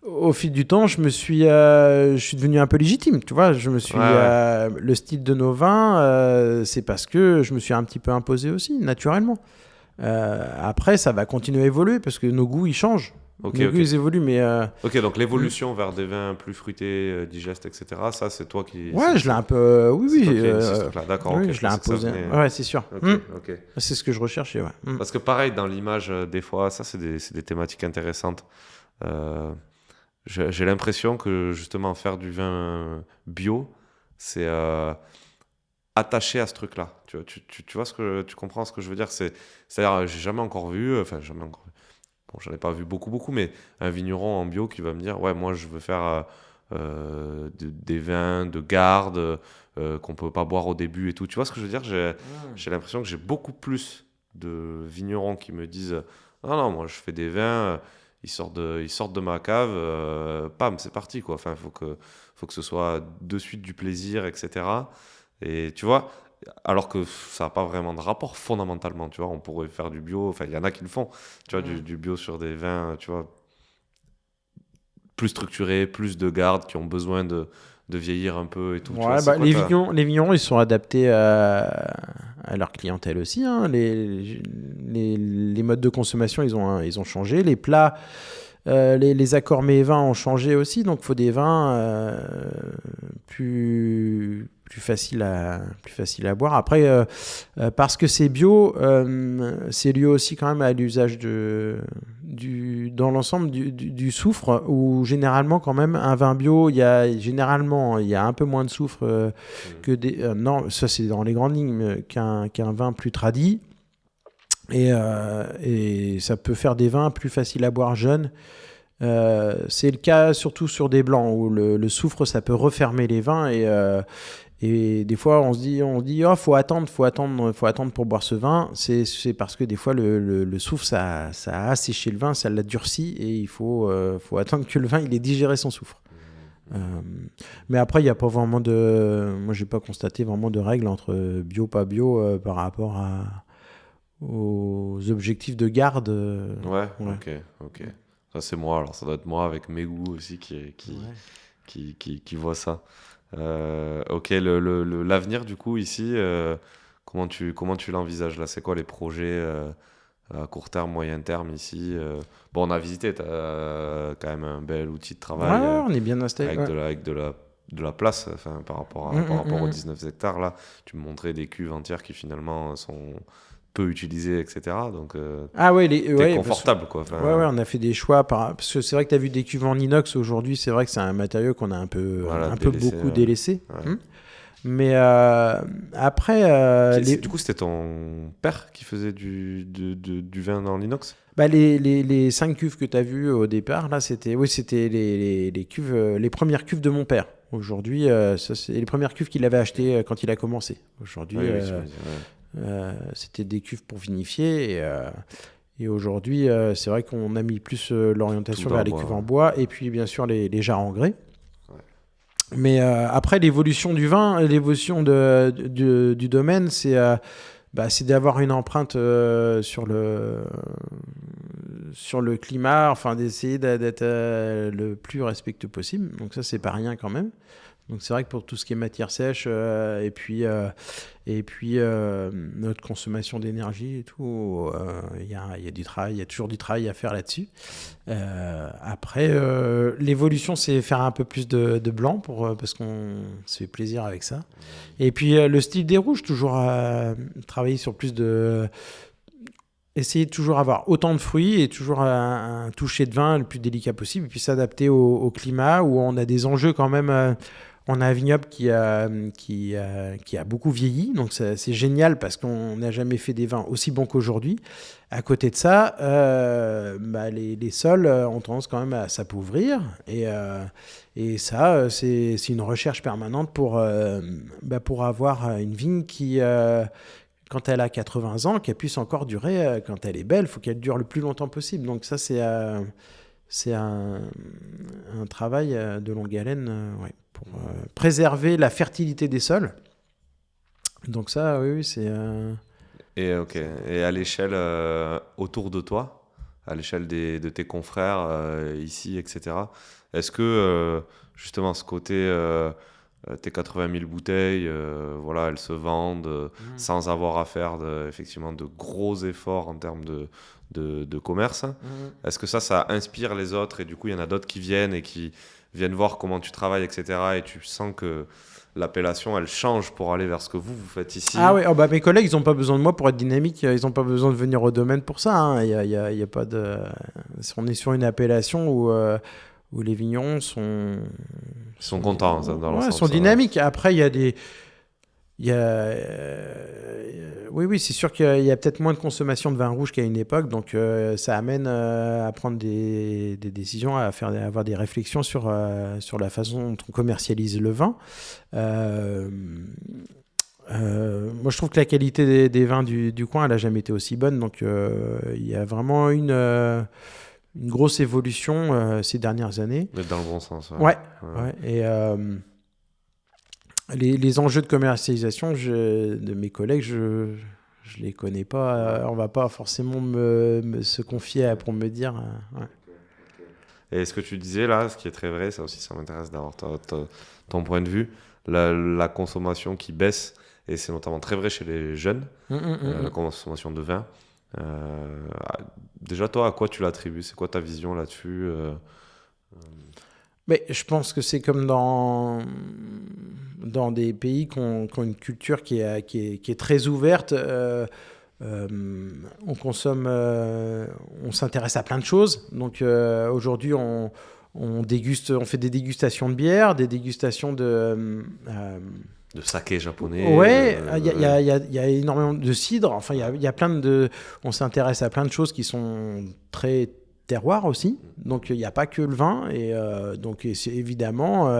au fil du temps, je suis devenu un peu légitime, tu vois. Le style de nos vins, c'est parce que je me suis un petit peu imposé aussi, naturellement. Après, ça va continuer à évoluer parce que nos goûts, ils changent. Nos goûts, ils évoluent, mais... Ok, donc l'évolution vers des vins plus fruités, digestes, etc., ça, c'est toi qui... Ouais, je l'ai un peu... Oui. D'accord, oui, je l'ai imposé. Ouais, c'est sûr. Ok. C'est ce que je recherchais, ouais. Parce que pareil, dans l'image, des fois, ça, c'est des thématiques intéressantes. J'ai l'impression que, justement, faire du vin bio, c'est attaché à ce truc-là. Tu vois tu comprends ce que je veux dire? C'est-à-dire, j'ai jamais encore vu... Bon, j'en ai pas vu beaucoup, mais un vigneron en bio qui va me dire, ouais, moi, je veux faire des vins de garde qu'on peut pas boire au début et tout. Tu vois ce que je veux dire? J'ai l'impression que j'ai beaucoup plus de vignerons qui me disent, non, moi, je fais des vins, ils sortent de ma cave, pam, c'est parti, quoi. Enfin, faut que ce soit de suite du plaisir, etc. Et tu vois... Alors que ça n'a pas vraiment de rapport fondamentalement, tu vois, on pourrait faire du bio, il y en a qui le font, tu vois, du bio sur des vins, tu vois, plus structurés, plus de garde, qui ont besoin de de vieillir un peu et tout. Tu Ouais, vois, c'est quoi les vignerons, ils sont adaptés à leur clientèle aussi, hein. Les modes de consommation, ils ont changé. Les plats, les accords mets et vins ont changé aussi. Donc, il faut des vins plus faciles à boire. Après, parce que c'est bio, c'est lié aussi quand même à l'usage dans l'ensemble du soufre, où généralement, quand même, un vin bio, il y a un peu moins de soufre que des... non, ça c'est dans les grandes lignes, qu'un vin plus tradit. Et ça peut faire des vins plus faciles à boire jeunes. C'est le cas surtout sur des blancs, où le soufre, ça peut refermer les vins. Et des fois, on se dit, oh, faut attendre pour boire ce vin. C'est parce que des fois, le soufre, ça a asséché le vin, ça l'a durci, et il faut attendre que le vin il ait digéré son soufre. Mais après, il n'y a pas vraiment moi, j'ai pas constaté vraiment de règles entre bio, pas bio par rapport aux objectifs de garde. Ouais. Ok. Ça, c'est moi. Alors, ça doit être moi avec mes goûts aussi qui voit ça. Ok, l'avenir du coup ici, comment tu l'envisages là? C'est quoi les projets à court terme, moyen terme ici? Bon, on a visité, tu as quand même un bel outil de travail On est bien installé. avec de la place, enfin, par rapport aux 19 hectares là. Tu me montrais des cuves entières qui finalement sont peu utilisées, etc. Donc, t'es confortable quoi. Enfin, ouais, on a fait des choix parce que c'est vrai que tu as vu des cuves en inox aujourd'hui, c'est vrai que c'est un matériau qu'on a un peu beaucoup délaissé. Ouais. Mais après... Du coup, c'était ton père qui faisait du vin dans l'inox? Les 5 cuves que tu as vues au départ, là, c'était les cuves, les premières cuves de mon père. Aujourd'hui, ça, c'est les premières cuves qu'il avait achetées quand il a commencé. Aujourd'hui, c'était des cuves pour vinifier. Et aujourd'hui, c'est vrai qu'on a mis plus l'orientation vers les cuves en bois. Et puis, bien sûr, les jarres en grès. Mais après, l'évolution du vin, l'évolution du domaine, c'est d'avoir une empreinte sur le climat, enfin d'essayer d'être le plus respectueux possible. Donc ça, c'est pas rien quand même. Donc c'est vrai que pour tout ce qui est matière sèche et puis notre consommation d'énergie et tout, il y a du travail, il y a toujours du travail à faire là-dessus. Après, l'évolution, c'est faire un peu plus de blanc parce qu'on se fait plaisir avec ça. Et puis le style des rouges, toujours travailler sur plus de... Essayer de toujours avoir autant de fruits et toujours un toucher de vin le plus délicat possible, et puis s'adapter au climat où on a des enjeux quand même. On a un vignoble qui a beaucoup vieilli, donc c'est génial parce qu'on n'a jamais fait des vins aussi bons qu'aujourd'hui. À côté de ça, les sols ont tendance quand même à s'appauvrir, et ça, c'est une recherche permanente pour avoir une vigne qui... quand elle a 80 ans, qu'elle puisse encore durer, quand elle est belle, il faut qu'elle dure le plus longtemps possible. Donc ça, c'est un travail de longue haleine pour préserver la fertilité des sols. Donc ça, oui, c'est... Et à l'échelle autour de toi, à l'échelle de tes confrères ici, etc., est-ce que justement ce côté... tes 80 000 bouteilles, elles se vendent sans avoir à faire effectivement de gros efforts en termes de commerce. Est-ce que ça inspire les autres, et du coup il y en a d'autres qui viennent et qui viennent voir comment tu travailles, etc. Et tu sens que l'appellation elle change pour aller vers ce que vous faites ici? Ah oui, mes collègues ils n'ont pas besoin de moi pour être dynamique, ils n'ont pas besoin de venir au domaine pour ça, hein. Il y a pas de... On est sur une appellation où les vignerons sont contents dans le sens, sont dynamiques. Après, il y a des... Oui, c'est sûr qu'il y a peut-être moins de consommation de vin rouge qu'à une époque, donc ça amène à prendre des décisions, à avoir des réflexions sur la façon dont on commercialise le vin. Moi, je trouve que la qualité des vins du coin, elle n'a jamais été aussi bonne, donc il y a vraiment une grosse évolution ces dernières années. Mais dans le bon sens. Ouais. Et les enjeux de commercialisation de mes collègues, je les connais pas. On va pas forcément se confier pour me dire. Et ce que tu disais là, ce qui est très vrai, ça aussi, ça m'intéresse d'avoir ton point de vue, la consommation qui baisse, et c'est notamment très vrai chez les jeunes, la consommation de vin. Déjà, toi, à quoi tu l'attribues? C'est quoi ta vision là-dessus? Mais je pense que c'est comme dans des pays qui ont une culture qui est très ouverte. On consomme, on s'intéresse à plein de choses. Donc aujourd'hui, on fait des dégustations de bière, des dégustations de saké japonais. Ouais, il y a énormément de cidre. Enfin, il y a plein de. On s'intéresse à plein de choses qui sont très terroir aussi, donc il n'y a pas que le vin, et donc c'est évidemment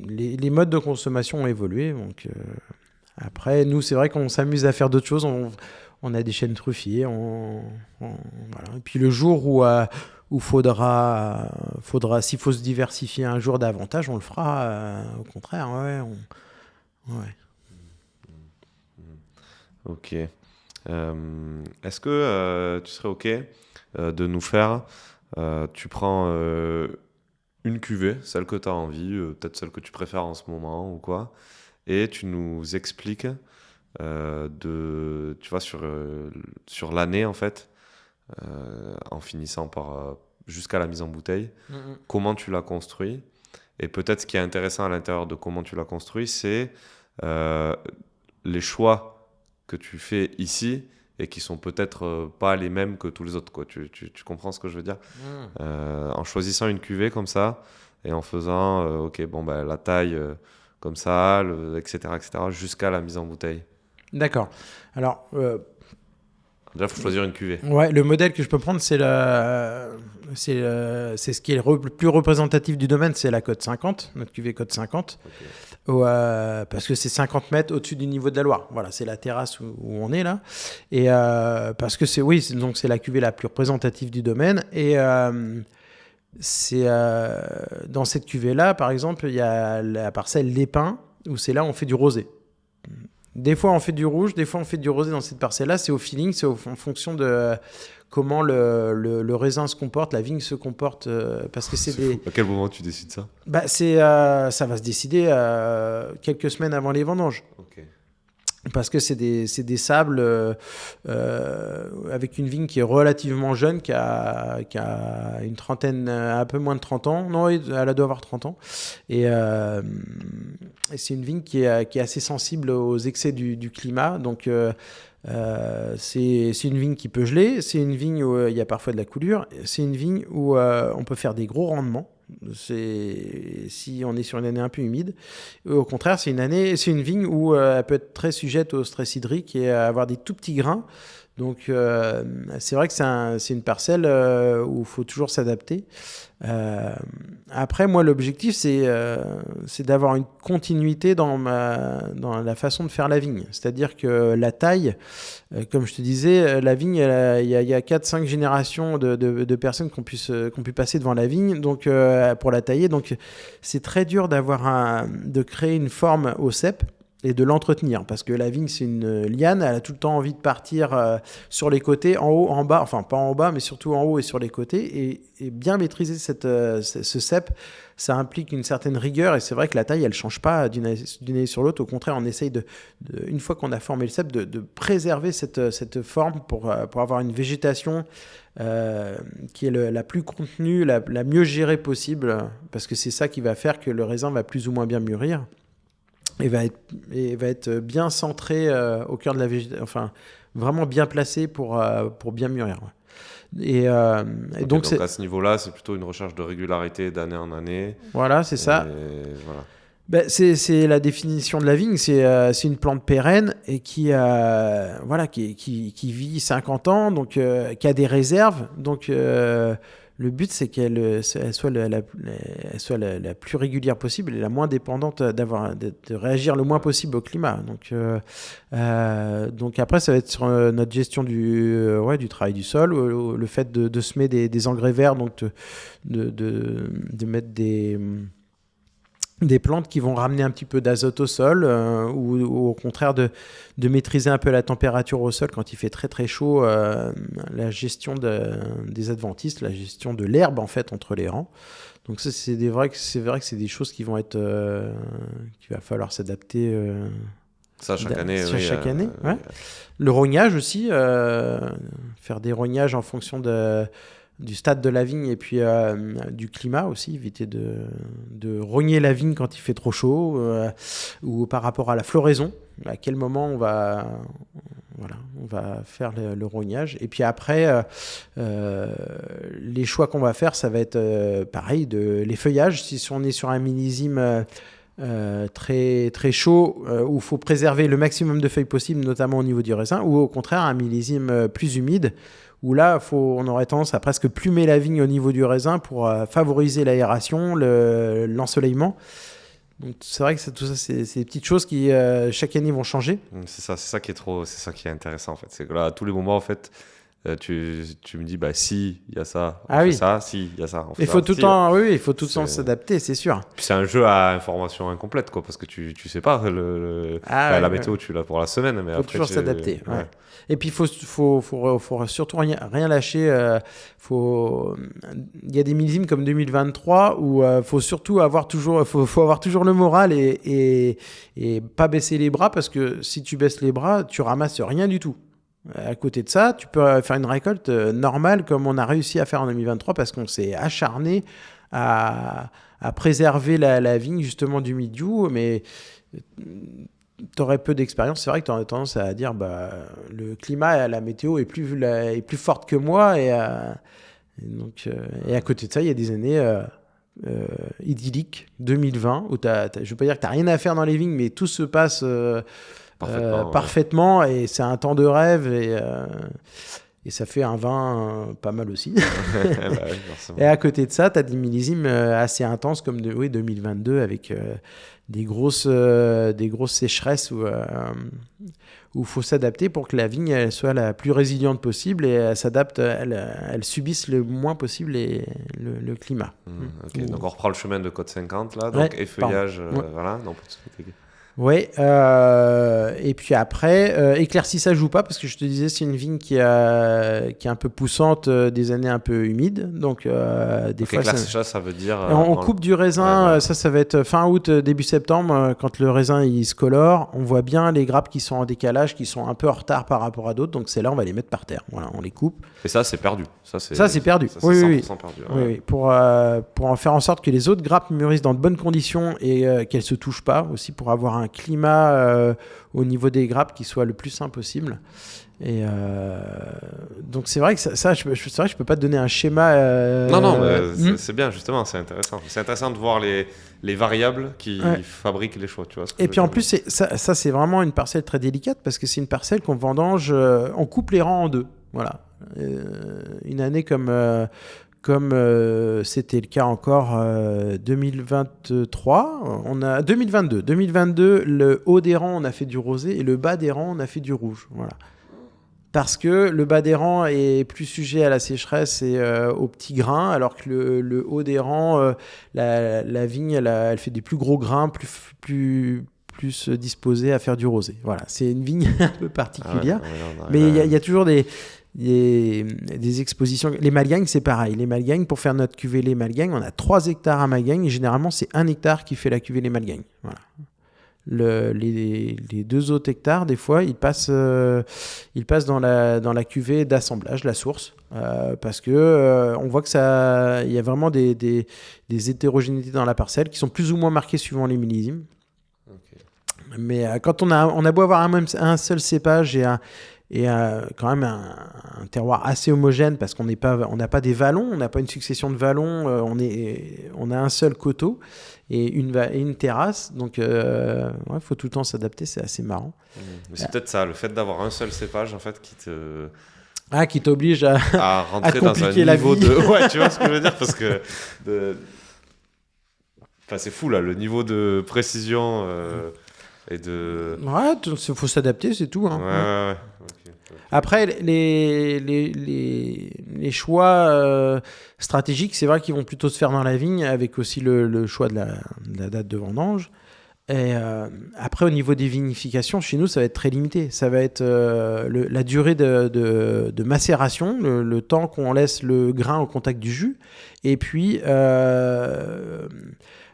les modes de consommation ont évolué, donc après nous c'est vrai qu'on s'amuse à faire d'autres choses, on a des chaînes truffiers, voilà. Et puis le jour où faudra s'il faut se diversifier un jour davantage, on le fera, au contraire, ouais. Ok. Est-ce que tu serais OK de nous faire, tu prends une cuvée, celle que tu as envie, peut-être celle que tu préfères en ce moment ou quoi, et tu nous expliques tu vois, sur l'année en fait, en finissant par jusqu'à la mise en bouteille, comment tu l'as construit. Et peut-être ce qui est intéressant à l'intérieur de comment tu l'as construit, c'est les choix que tu fais ici et qui sont peut-être pas les mêmes que tous les autres, quoi. Tu comprends ce que je veux dire? En choisissant une cuvée comme ça et en faisant ok, bon, bah, la taille comme ça, etc., jusqu'à la mise en bouteille. D'accord. Alors déjà, il faut choisir une cuvée. Ouais, le modèle que je peux prendre, c'est ce qui est le plus représentatif du domaine, c'est la Côte 50, notre cuvée Côte 50, parce que c'est 50 mètres au-dessus du niveau de la Loire. Voilà, c'est la terrasse où on est là, et parce que c'est la cuvée la plus représentative du domaine, et c'est dans cette cuvée-là, par exemple, il y a la parcelle Les Pins, où c'est là où on fait du rosé. Des fois, on fait du rouge, des fois, on fait du rosé dans cette parcelle-là. C'est au feeling, c'est en fonction de comment le raisin se comporte, la vigne se comporte. Parce que c'est des... À quel moment tu décides ça? Ça va se décider quelques semaines avant les vendanges. Ok. Parce que c'est des sables avec une vigne qui est relativement jeune, qui a une trentaine, un peu moins de 30 ans. Non, elle doit avoir 30 ans. Et c'est une vigne qui est assez sensible aux excès du climat. Donc, c'est une vigne qui peut geler. C'est une vigne où il y a parfois de la coulure. C'est une vigne où on peut faire des gros rendements. Si on est sur une année un peu humide. Au contraire, c'est une vigne où elle peut être très sujette au stress hydrique et avoir des tout petits grains. Donc c'est vrai que c'est une parcelle où il faut toujours s'adapter. Après, moi, l'objectif, c'est d'avoir une continuité dans la façon de faire la vigne. C'est-à-dire que la taille, comme je te disais, la vigne, il y a 4-5 générations de personnes qui ont pu passer devant la vigne donc, pour la tailler. Donc, c'est très dur de créer une forme au cep et de l'entretenir, parce que la vigne, c'est une liane, elle a tout le temps envie de partir sur les côtés, en haut, en bas, enfin pas en bas, mais surtout en haut et sur les côtés, et bien maîtriser ce cep, ça implique une certaine rigueur, et c'est vrai que la taille, elle change pas d'une année sur l'autre. Au contraire, on essaye une fois qu'on a formé le cep, de préserver cette forme pour avoir une végétation qui est la plus contenue, la mieux gérée possible, parce que c'est ça qui va faire que le raisin va plus ou moins bien mûrir. Et va être bien centré au cœur de la végétation, enfin vraiment bien placé pour bien mûrir. Et donc à ce niveau-là, c'est plutôt une recherche de régularité d'année en année. Voilà, c'est ça. Voilà. Ben, c'est la définition de la vigne, c'est une plante pérenne et qui vit 50 ans, donc qui a des réserves. Donc le but, c'est qu'elle soit la plus régulière possible et la moins dépendante de réagir le moins possible au climat. Donc après, ça va être sur notre gestion du travail du sol, le fait de semer des engrais verts, donc de mettre des plantes qui vont ramener un petit peu d'azote au sol ou au contraire de maîtriser un peu la température au sol quand il fait très très chaud, la gestion des adventices, la gestion de l'herbe en fait entre les rangs. Donc ça c'est vrai que c'est des choses qui vont être qu'il va falloir s'adapter ça chaque année. Chaque année. Ouais. Le rognage aussi, faire des rognages en fonction du stade de la vigne et puis du climat aussi, éviter de rogner la vigne quand il fait trop chaud ou par rapport à la floraison, à quel moment on va faire le rognage. Et puis après, les choix qu'on va faire, ça va être pareil, les feuillages. Si on est sur un millésime très, très chaud, où il faut préserver le maximum de feuilles possible, notamment au niveau du raisin, ou au contraire un millésime plus humide, où là, on aurait tendance à presque plumer la vigne au niveau du raisin pour favoriser l'aération, l'ensoleillement. Donc c'est vrai que tout ça, c'est des petites choses qui, chaque année, vont changer. C'est ça qui est intéressant, en fait. C'est que là, à tous les moments, en fait, tu me dis, si, il y a ça, on fait ça, si, il y a ça, on fait il faut tout le temps, il faut tout le temps s'adapter, c'est sûr. Puis c'est un jeu à information incomplète, quoi, parce que tu sais pas, la météo, tu l'as pour la semaine, mais faut après... toujours s'adapter, ouais. Et puis, il faut surtout rien lâcher. Il y a des millésimes comme 2023 où il faut surtout avoir toujours le moral et pas baisser les bras, parce que si tu baisses les bras, tu ramasses rien du tout. À côté de ça, tu peux faire une récolte normale comme on a réussi à faire en 2023 parce qu'on s'est acharné à préserver la vigne justement du mildiou, mais tu aurais peu d'expérience. C'est vrai que tu aurais tendance à dire le climat, la météo est plus forte que moi et à côté de ça, il y a des années idylliques, 2020, où je ne veux pas dire que tu n'as rien à faire dans les vignes, mais tout se passe parfaitement et c'est un temps de rêve et ça fait un vin pas mal aussi. Et à côté de ça, tu as des millésimes assez intenses comme 2022 avec des grosses sécheresses où il faut s'adapter pour que la vigne elle soit la plus résiliente possible et elle s'adapte, elle subisse le moins possible le climat. Okay. Donc on reprend le chemin de Côte 50 là, donc effeuillage, voilà. Donc, oui, et puis après, éclaircissage ou pas, parce que je te disais, c'est une vigne qui est un peu poussante, des années un peu humides. Donc, des fois. Éclaircissage, ça veut dire. On coupe du raisin, ça va être fin août, début septembre, quand le raisin il se colore. On voit bien les grappes qui sont en décalage, qui sont un peu en retard par rapport à d'autres. Donc, c'est là, on va les mettre par terre. Voilà, on les coupe. Et ça, c'est perdu. Ça, c'est perdu. Ça, c'est 100% perdu. Oui. Pour en faire en sorte que les autres grappes mûrissent dans de bonnes conditions et qu'elles ne se touchent pas, aussi pour avoir un climat au niveau des grappes qui soit le plus sain possible. Et donc c'est vrai que je peux pas te donner un schéma. Non, mais c'est bien justement, c'est intéressant. C'est intéressant de voir les variables qui fabriquent les choix, tu vois. Et puis en plus, ça c'est vraiment une parcelle très délicate parce que c'est une parcelle qu'on vendange, on coupe les rangs en deux. Voilà. Une année comme c'était le cas encore 2023, on a 2022, le haut des rangs on a fait du rosé et le bas des rangs on a fait du rouge. Voilà. Parce que le bas des rangs est plus sujet à la sécheresse et aux petits grains, alors que le haut des rangs, la vigne elle fait des plus gros grains, plus disposée à faire du rosé. Voilà, c'est une vigne un peu particulière, mais il y a toujours des expositions. Les Malgagnes, c'est pareil. Les Malgagnes, pour faire notre cuvée Les Malgagnes, on a 3 hectares à Malgagnes et généralement, c'est 1 hectare qui fait la cuvée Les Malgagnes. Voilà. Les 2 autres hectares, des fois, ils passent dans la cuvée d'assemblage, la source, parce que on voit que il y a vraiment des hétérogénéités dans la parcelle qui sont plus ou moins marquées suivant les millésimes. Okay. Mais quand on a beau avoir un seul cépage et quand même un terroir assez homogène parce qu'on n'a pas des vallons, on n'a pas une succession de vallons, on a un seul coteau et une terrasse, donc faut tout le temps s'adapter, c'est assez marrant. Mais c'est peut-être ça, le fait d'avoir un seul cépage en fait qui t'oblige à rentrer dans un niveau de... Ouais, tu vois ce que je veux dire, parce que c'est fou là, le niveau de précision et de... Ouais, il faut s'adapter, c'est tout. Hein. Ouais. Okay. Après, les choix stratégiques, c'est vrai qu'ils vont plutôt se faire dans la vigne, avec aussi le choix de la date de vendange. Et après, au niveau des vinifications, chez nous, ça va être très limité. Ça va être la durée de macération, le temps qu'on laisse le grain au contact du jus, et puis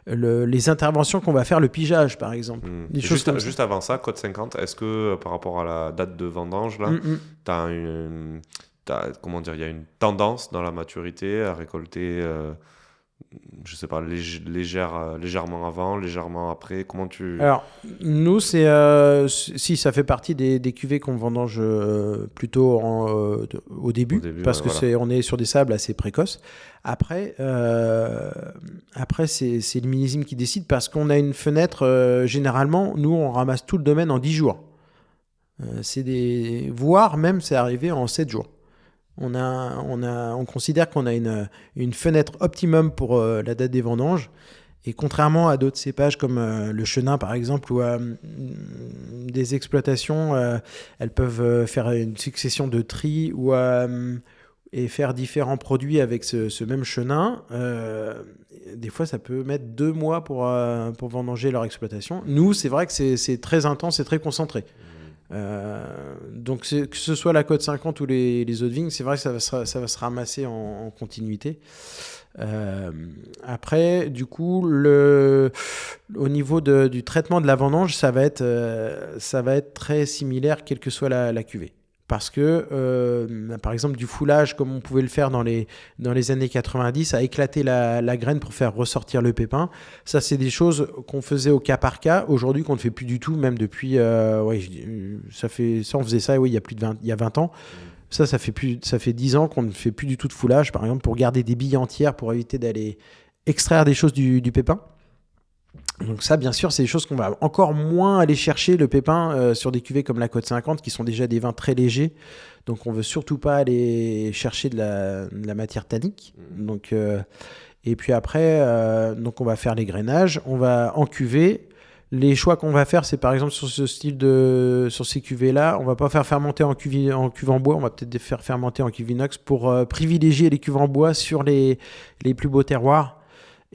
les interventions qu'on va faire, le pigeage, par exemple. Juste avant ça, code 50, est-ce que par rapport à la date de vendange, là, comment dire, il y a une tendance dans la maturité à récolter... je sais pas, légèrement avant, légèrement après, comment tu... Alors, nous, si ça fait partie des cuvées qu'on vendange plutôt au début, parce que on est sur des sables assez précoces. Après c'est le millésime qui décide, parce qu'on a une fenêtre, généralement, nous, on ramasse tout le domaine en 10 jours. Voire même, c'est arrivé en 7 jours. On considère qu'on a une fenêtre optimum pour la date des vendanges. Et contrairement à d'autres cépages comme le chenin, par exemple, où des exploitations, elles peuvent faire une succession de tris et faire différents produits avec ce même chenin. Des fois, ça peut mettre 2 mois pour vendanger leur exploitation. Nous, c'est vrai que c'est très intense et très concentré. Donc que ce soit la Côte 50 ou les autres vignes, c'est vrai que ça va se ramasser en continuité. Après, du coup, au niveau du traitement de la vendange, ça va être très similaire, quelle que soit la cuvée. Parce que, par exemple, du foulage, comme on pouvait le faire dans les années 90, à éclater la graine pour faire ressortir le pépin, ça, c'est des choses qu'on faisait au cas par cas. Aujourd'hui, qu'on ne fait plus du tout, même depuis... on faisait ça, oui, il y a 20 ans. Ça fait 10 ans qu'on ne fait plus du tout de foulage, par exemple, pour garder des billes entières, pour éviter d'aller extraire des choses du pépin. Donc ça, bien sûr, c'est des choses qu'on va encore moins aller chercher, le pépin, sur des cuvées comme la Côte 50, qui sont déjà des vins très légers. Donc on ne veut surtout pas aller chercher de la matière tannique. Donc, et puis après, donc on va faire les grainages, on va en cuvée. Les choix qu'on va faire, c'est par exemple sur ces cuvées-là, on va pas faire fermenter en cuve en bois, on va peut-être faire fermenter en cuve inox pour privilégier les cuves en bois sur les plus beaux terroirs.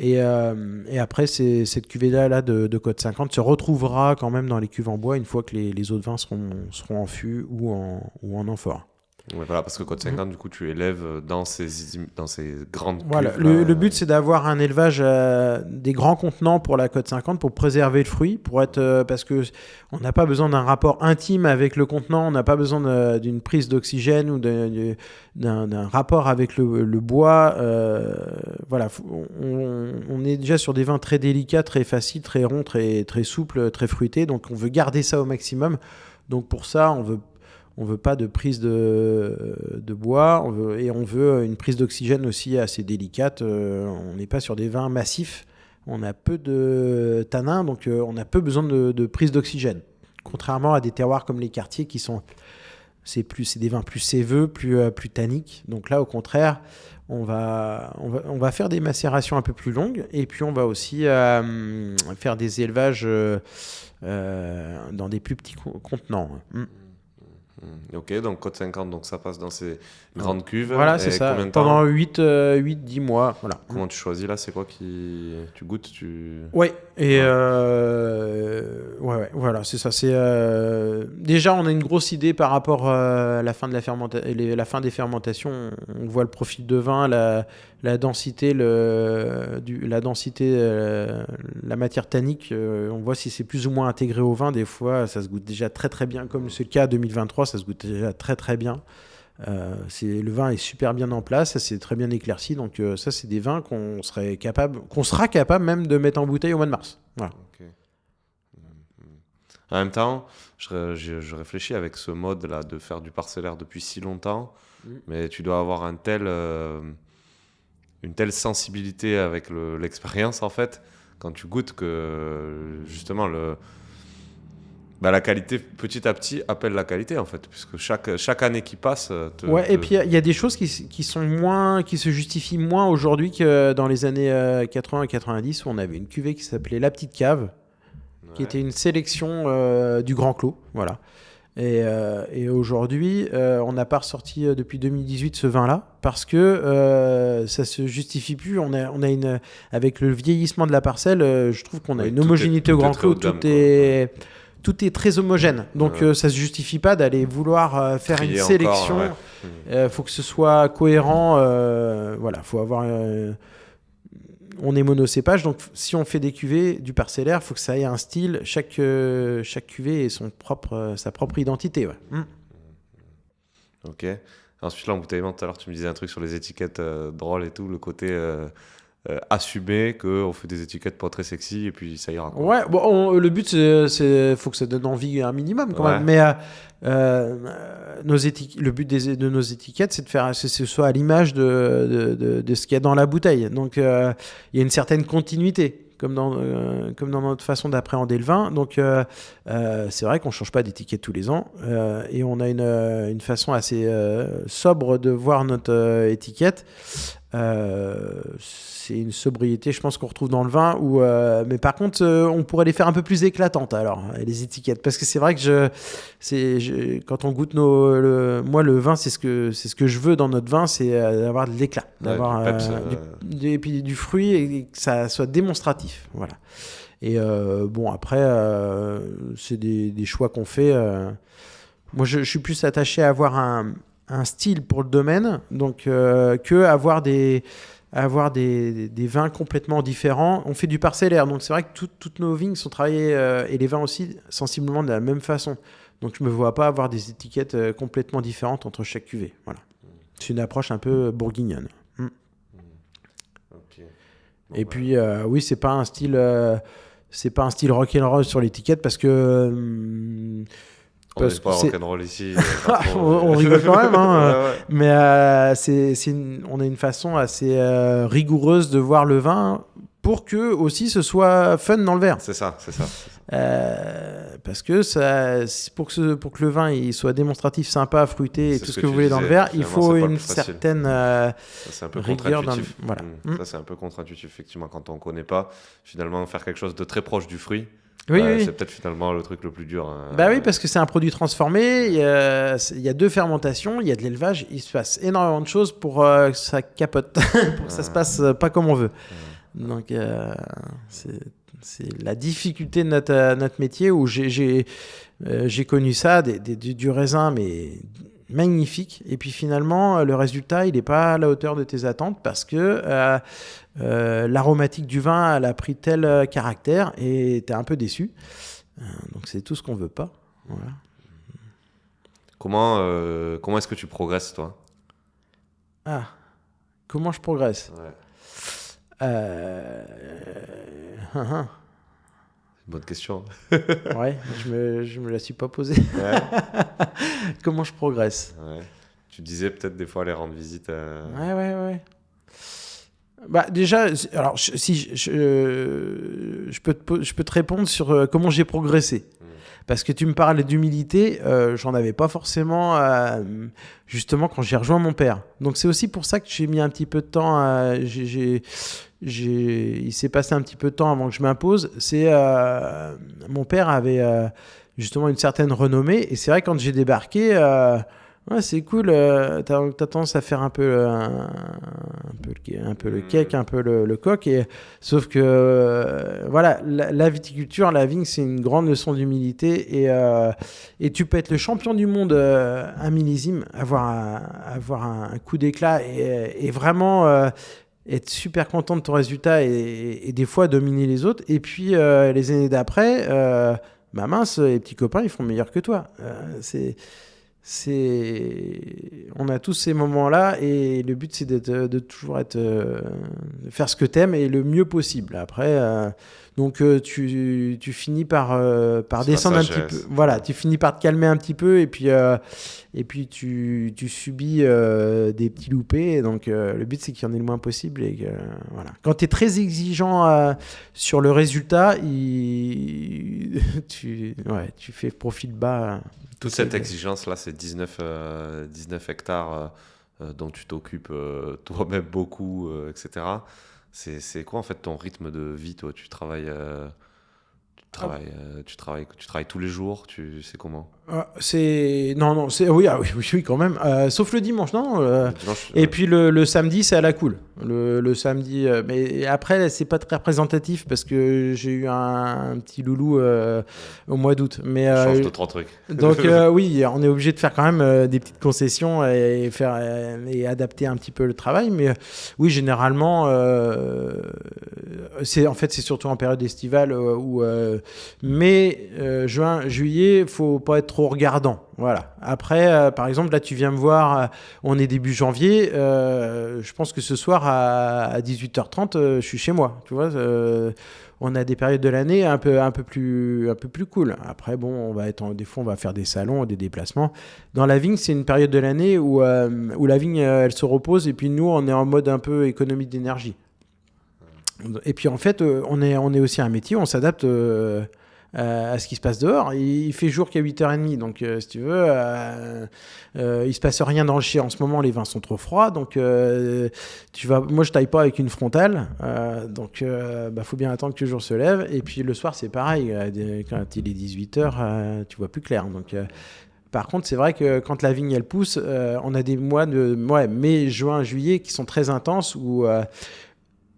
Et après, cette cuvée-là de Côte 50 se retrouvera quand même dans les cuves en bois une fois que les autres vins seront en fût ou en amphore. Ouais, voilà, parce que Côte 50, du coup, tu élèves dans ces grandes cuves. Voilà, le but, c'est d'avoir un élevage des grands contenants pour la Côte 50 pour préserver le fruit, parce que on n'a pas besoin d'un rapport intime avec le contenant, on n'a pas besoin d'une prise d'oxygène ou d'un rapport avec le bois. Voilà, on est déjà sur des vins très délicats, très faciles, très ronds, très, très souples, très fruités, donc on veut garder ça au maximum. Donc pour ça, on veut pas de prise de bois, on veut une prise d'oxygène aussi assez délicate. On n'est pas sur des vins massifs, on a peu de tanins, donc on a peu besoin de prise d'oxygène. Contrairement à des terroirs comme les quartiers c'est des vins plus séveux, plus tanniques. Donc là, au contraire, on va faire des macérations un peu plus longues, et puis on va aussi faire des élevages dans des plus petits contenants. Ok, donc Côte 50, donc ça passe dans ces grandes cuves. Voilà, c'est ça. Pendant 8-10 mois. Voilà. Comment tu choisis là? C'est quoi qui... Tu goûtes Ouais, et voilà, c'est ça. Déjà, on a une grosse idée par rapport à la fin des fermentations. On voit le profil de vin, la densité, la matière tannique. On voit si c'est plus ou moins intégré au vin. Des fois, ça se goûte déjà très très bien, comme c'est le cas 2023. Ça se goûte déjà très très bien. Le vin est super bien en place, ça c'est très bien éclairci, donc ça c'est des vins qu'on sera capable même de mettre en bouteille au mois de mars. Voilà. Okay. En même temps, je réfléchis avec ce mode là de faire du parcellaire depuis si longtemps, mais tu dois avoir une telle sensibilité avec l'expérience en fait, quand tu goûtes, que justement la qualité, petit à petit, appelle la qualité, en fait, puisque chaque année qui passe... Et puis il y a des choses qui se justifient moins aujourd'hui que dans les années 80 et 90, où on avait une cuvée qui s'appelait La Petite Cave, qui était une sélection du Grand Clos, voilà. Et aujourd'hui, on n'a pas ressorti depuis 2018 ce vin-là parce que ça se justifie plus. Avec le vieillissement de la parcelle, je trouve qu'on a une homogénéité au Grand Clos. Tout est très homogène. Donc ça se justifie pas d'aller vouloir faire une sélection. Faut que ce soit cohérent. Voilà, faut avoir. On est monocépage, donc si on fait des cuvées du parcellaire, il faut que ça ait un style. Chaque cuvée ait sa propre identité. Ouais. Ok. Ensuite, l'embouteillement, tout à l'heure, tu me disais un truc sur les étiquettes drôles et tout, le côté assumé qu'on fait des étiquettes pas très sexy et puis ça ira. Quoi. Ouais, bon, le but, c'est faut que ça donne envie un minimum quand même. Mais le but de nos étiquettes, c'est de faire que ce soit à l'image de ce qu'il y a dans la bouteille. Donc, il y a une certaine continuité. Comme dans notre façon d'appréhender le vin. Donc, c'est vrai qu'on ne change pas d'étiquette tous les ans. Et on a une façon assez sobre de voir notre étiquette. C'est une sobriété, je pense, qu'on retrouve dans le vin. Mais par contre, on pourrait les faire un peu plus éclatantes, alors, les étiquettes. Parce que c'est vrai que quand on goûte moi, le vin, c'est ce que je veux dans notre vin, c'est d'avoir de l'éclat. D'avoir et puis du fruit et que ça soit démonstratif. Voilà. Et bon, après, c'est des choix qu'on fait. Moi, je suis plus attaché à avoir un style pour le domaine, donc que avoir des vins complètement différents. On fait du parcellaire, donc c'est vrai que toutes nos vignes sont travaillées, et les vins aussi, sensiblement de la même façon. Donc je ne me vois pas avoir des étiquettes complètement différentes entre chaque cuvée. Voilà. C'est une approche un peu bourguignonne. Okay. Et puis, oui, c'est pas un style rock'n'roll sur l'étiquette parce que... on n'est pas rock'n'roll ici. On rigole quand même, hein. Ouais. Mais on a une façon assez rigoureuse de voir le vin pour que aussi ce soit fun dans le verre. C'est ça. Parce que pour que le vin il soit démonstratif, sympa, fruité et tout ce que vous voulez dans le verre, il faut une certaine c'est un peu rigueur. Voilà. Ça, c'est un peu contre-intuitif, effectivement, quand on ne connaît pas. Finalement, faire quelque chose de très proche du fruit, oui. c'est peut-être finalement le truc le plus dur. Oui, parce que c'est un produit transformé. Il y a 2 fermentations, il y a de l'élevage. Il se passe énormément de choses pour que ça capote, pour que ça se passe pas comme on veut. Donc, c'est la difficulté de notre métier où j'ai connu ça, du raisin, mais magnifique. Et puis finalement, le résultat, il n'est pas à la hauteur de tes attentes parce que l'aromatique du vin, elle a pris tel caractère et tu es un peu déçu. Donc c'est tout ce qu'on veut pas. Voilà. Comment est-ce que tu progresses, toi ? Comment je progresse ? Bonne question. Ouais, je me la suis pas posée. Comment je progresse ? Tu disais peut-être des fois aller rendre visite. Ouais. Déjà, alors je peux te répondre sur comment j'ai progressé. Parce que tu me parles d'humilité, j'en avais pas forcément justement quand j'ai rejoint mon père. Donc c'est aussi pour ça que j'ai mis un petit peu de temps. Il s'est passé un petit peu de temps avant que je m'impose. Mon père avait justement une certaine renommée et c'est vrai quand j'ai débarqué, c'est cool. T'as tendance à faire un peu le cake, un peu le coq. Sauf que voilà, la viticulture, la vigne, c'est une grande leçon d'humilité et tu peux être le champion du monde un millésime, avoir un coup d'éclat et vraiment être super content de ton résultat et des fois dominer les autres. Et puis les années d'après, mince, les petits copains, ils font meilleur que toi. On a tous ces moments-là et le but c'est de toujours de faire ce que t'aimes et le mieux possible. Après, donc tu finis par descendre un petit peu. Voilà, tu finis par te calmer un petit peu et puis tu subis des petits loupés. Et donc le but c'est qu'il y en ait le moins possible et que voilà. Quand t'es très exigeant sur le résultat, tu fais profil bas. Toute cette exigence-là, c'est 19 hectares dont tu t'occupes toi-même beaucoup, etc. C'est quoi en fait ton rythme de vie, toi ? Tu travailles Tu travailles tous les jours, c'est comment? Oui, quand même. Sauf le dimanche, non. Dimanche, et puis le samedi, c'est à la cool. Le samedi, mais après, c'est pas très représentatif parce que j'ai eu un petit loulou au mois d'août. Mais change de 3 trucs. donc oui, on est obligé de faire quand même des petites concessions et et adapter un petit peu le travail. Mais oui, généralement, c'est surtout en période estivale où mai, juin, juillet, faut pas être trop regardant. Voilà. Après, par exemple, là, tu viens me voir, on est début janvier. Je pense que ce soir à 18h30, je suis chez moi. Tu vois, on a des périodes de l'année un peu plus cool. Après, bon, des fois, on va faire des salons, des déplacements. Dans la vigne, c'est une période de l'année où la vigne, elle se repose, et puis nous, on est en mode un peu économie d'énergie. Et puis en fait, on est aussi un métier, on s'adapte à ce qui se passe dehors. Il fait jour qu'à 8h30, donc si tu veux, il se passe rien dans le chai en ce moment, les vins sont trop froids, donc moi je taille pas avec une frontale, donc faut bien attendre que le jour se lève. Et puis le soir c'est pareil, quand il est 18h, tu vois plus clair. Donc par contre, c'est vrai que quand la vigne elle pousse, on a des mois de mai, juin, juillet qui sont très intenses où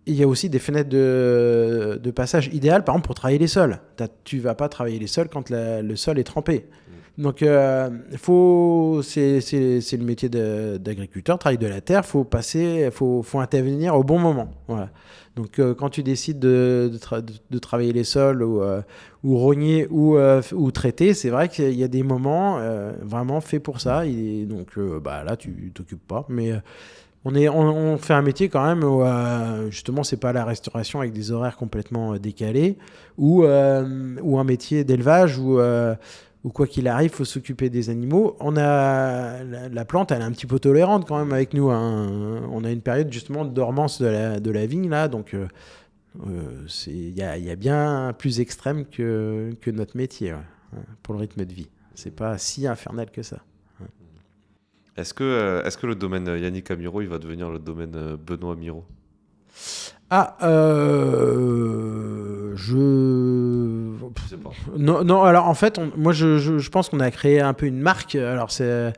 il y a aussi des fenêtres de passage idéales, par exemple, pour travailler les sols. Tu ne vas pas travailler les sols quand le sol est trempé. Donc, c'est le métier d'agriculteur, travail de la terre. Faut intervenir au bon moment. Voilà. Donc, quand tu décides de travailler les sols ou rogner ou traiter, c'est vrai qu'il y a des moments vraiment faits pour ça. Donc, là, tu t'occupes pas. Mais on fait un métier quand même où justement c'est pas la restauration avec des horaires complètement décalés ou un métier d'élevage où quoi qu'il arrive, il faut s'occuper des animaux. La plante, elle est un petit peu tolérante quand même avec nous. Hein. On a une période justement de dormance de la vigne là, donc il y a bien plus extrême que notre métier pour le rythme de vie. C'est pas si infernal que ça. Est-ce que le domaine Yannick Amiro, il va devenir le domaine Benoît Amiro? Je sais pas. Non, alors en fait, moi je pense qu'on a créé un peu une marque. Alors c'est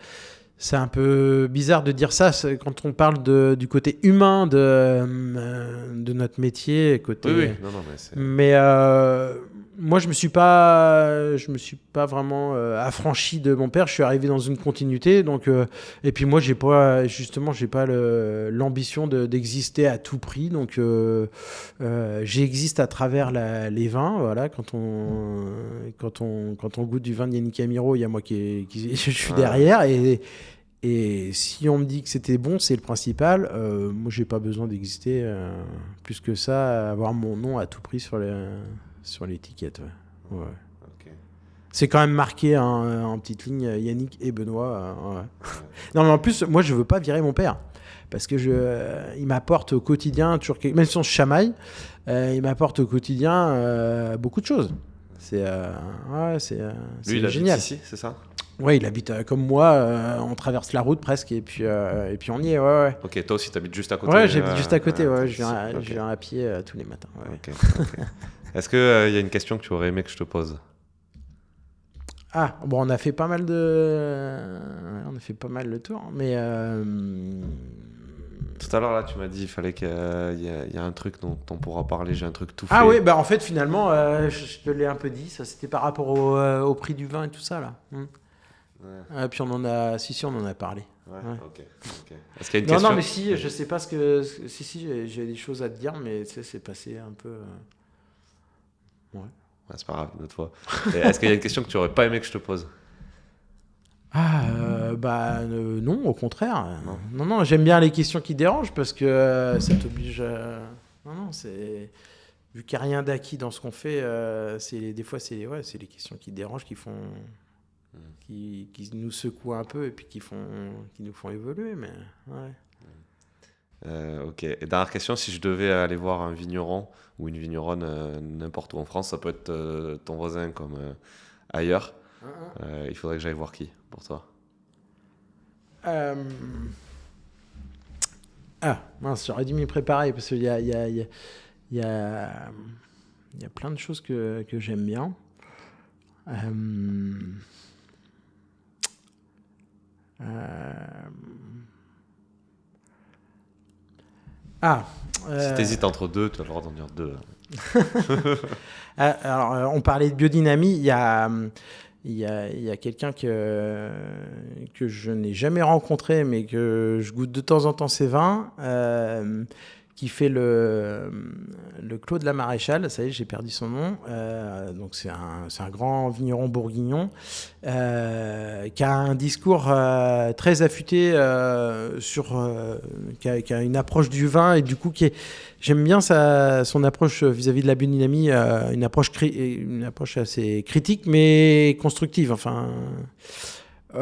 un peu bizarre de dire ça quand on parle du côté humain de notre métier. Oui. Non, mais moi, je me suis pas vraiment affranchi de mon père. Je suis arrivé dans une continuité, donc et puis moi, j'ai pas l'ambition d'exister à tout prix. Donc, j'existe à travers les vins. Voilà, quand on goûte du vin de Yannick Amiro, il y a moi qui je suis derrière et si on me dit que c'était bon, c'est le principal. Moi, j'ai pas besoin d'exister plus que ça, avoir mon nom à tout prix sur l'étiquette. Ouais. Okay. C'est quand même marqué en petite ligne Yannick et Benoît. Non, mais en plus, moi, je veux pas virer mon père. Parce que il m'apporte au quotidien, même si on se chamaille, il m'apporte au quotidien beaucoup de choses. C'est Lui, il génial. Habite ici, c'est ça? Ouais, il habite comme moi, on traverse la route presque et puis on y est. Ouais. Ok, toi aussi, tu habites juste à côté? Ouais, j'habite juste à côté. Je viens à pied tous les matins. Ouais. Okay. Est-ce qu'il y a une question que tu aurais aimé que je te pose? On a fait pas mal le tour, mais tout à l'heure là, tu m'as dit il fallait qu'il y a un truc dont on pourra parler. J'ai un truc tout fait. Ah oui, en fait finalement, je te l'ai un peu dit. Ça, c'était par rapport au prix du vin et tout ça là. Ouais. Puis on en a parlé. Ouais. Ok. Est-ce qu'il y a une question? Non, mais si, je sais pas si j'ai des choses à te dire, mais c'est passé un peu. Ouais, c'est pas grave, une autre fois. Est-ce qu'il y a une question que tu aurais pas aimé que je te pose? Non, au contraire. Non, j'aime bien les questions qui dérangent parce que ça t'oblige. Non, c'est vu qu'il n'y a rien d'acquis dans ce qu'on fait. Des fois, c'est les questions qui dérangent, qui font, qui nous secouent un peu et puis qui nous font évoluer. Mais ouais. Ok. Et dernière question, si je devais aller voir un vigneron ou une vigneronne n'importe où en France, ça peut être ton voisin comme ailleurs. Il faudrait que j'aille voir qui pour toi? Mince, j'aurais dû m'y préparer parce qu'il y a Il y a plein de choses que j'aime bien. Si t'hésites entre deux, tu as le droit d'en dire deux. Alors, on parlait de biodynamie. Il y a quelqu'un que je n'ai jamais rencontré, mais que je goûte de temps en temps ses vins, qui fait le Clos de la Maréchale. Ça y est, j'ai perdu son nom. Donc c'est un grand vigneron bourguignon qui a un discours très affûté qui a une approche du vin et du coup j'aime bien son approche vis-à-vis de la biodynamie, une approche assez critique mais constructive. Enfin, ça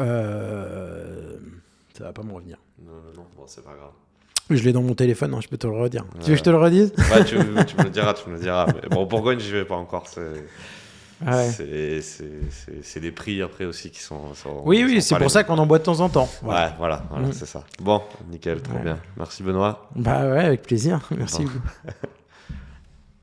va pas me revenir. Non, bon, c'est pas grave. Je l'ai dans mon téléphone, hein, je peux te le redire. Tu veux que je te le redise ? Ouais, tu me le diras. Mais bon, Bourgogne, j'y vais pas encore. C'est les prix après aussi qui sont oui, c'est pour ça qu'on en boit de temps en temps. Voilà. Ouais, voilà, c'est ça. Bon, nickel, très bien. Merci Benoît. Bah ouais, avec plaisir. Merci.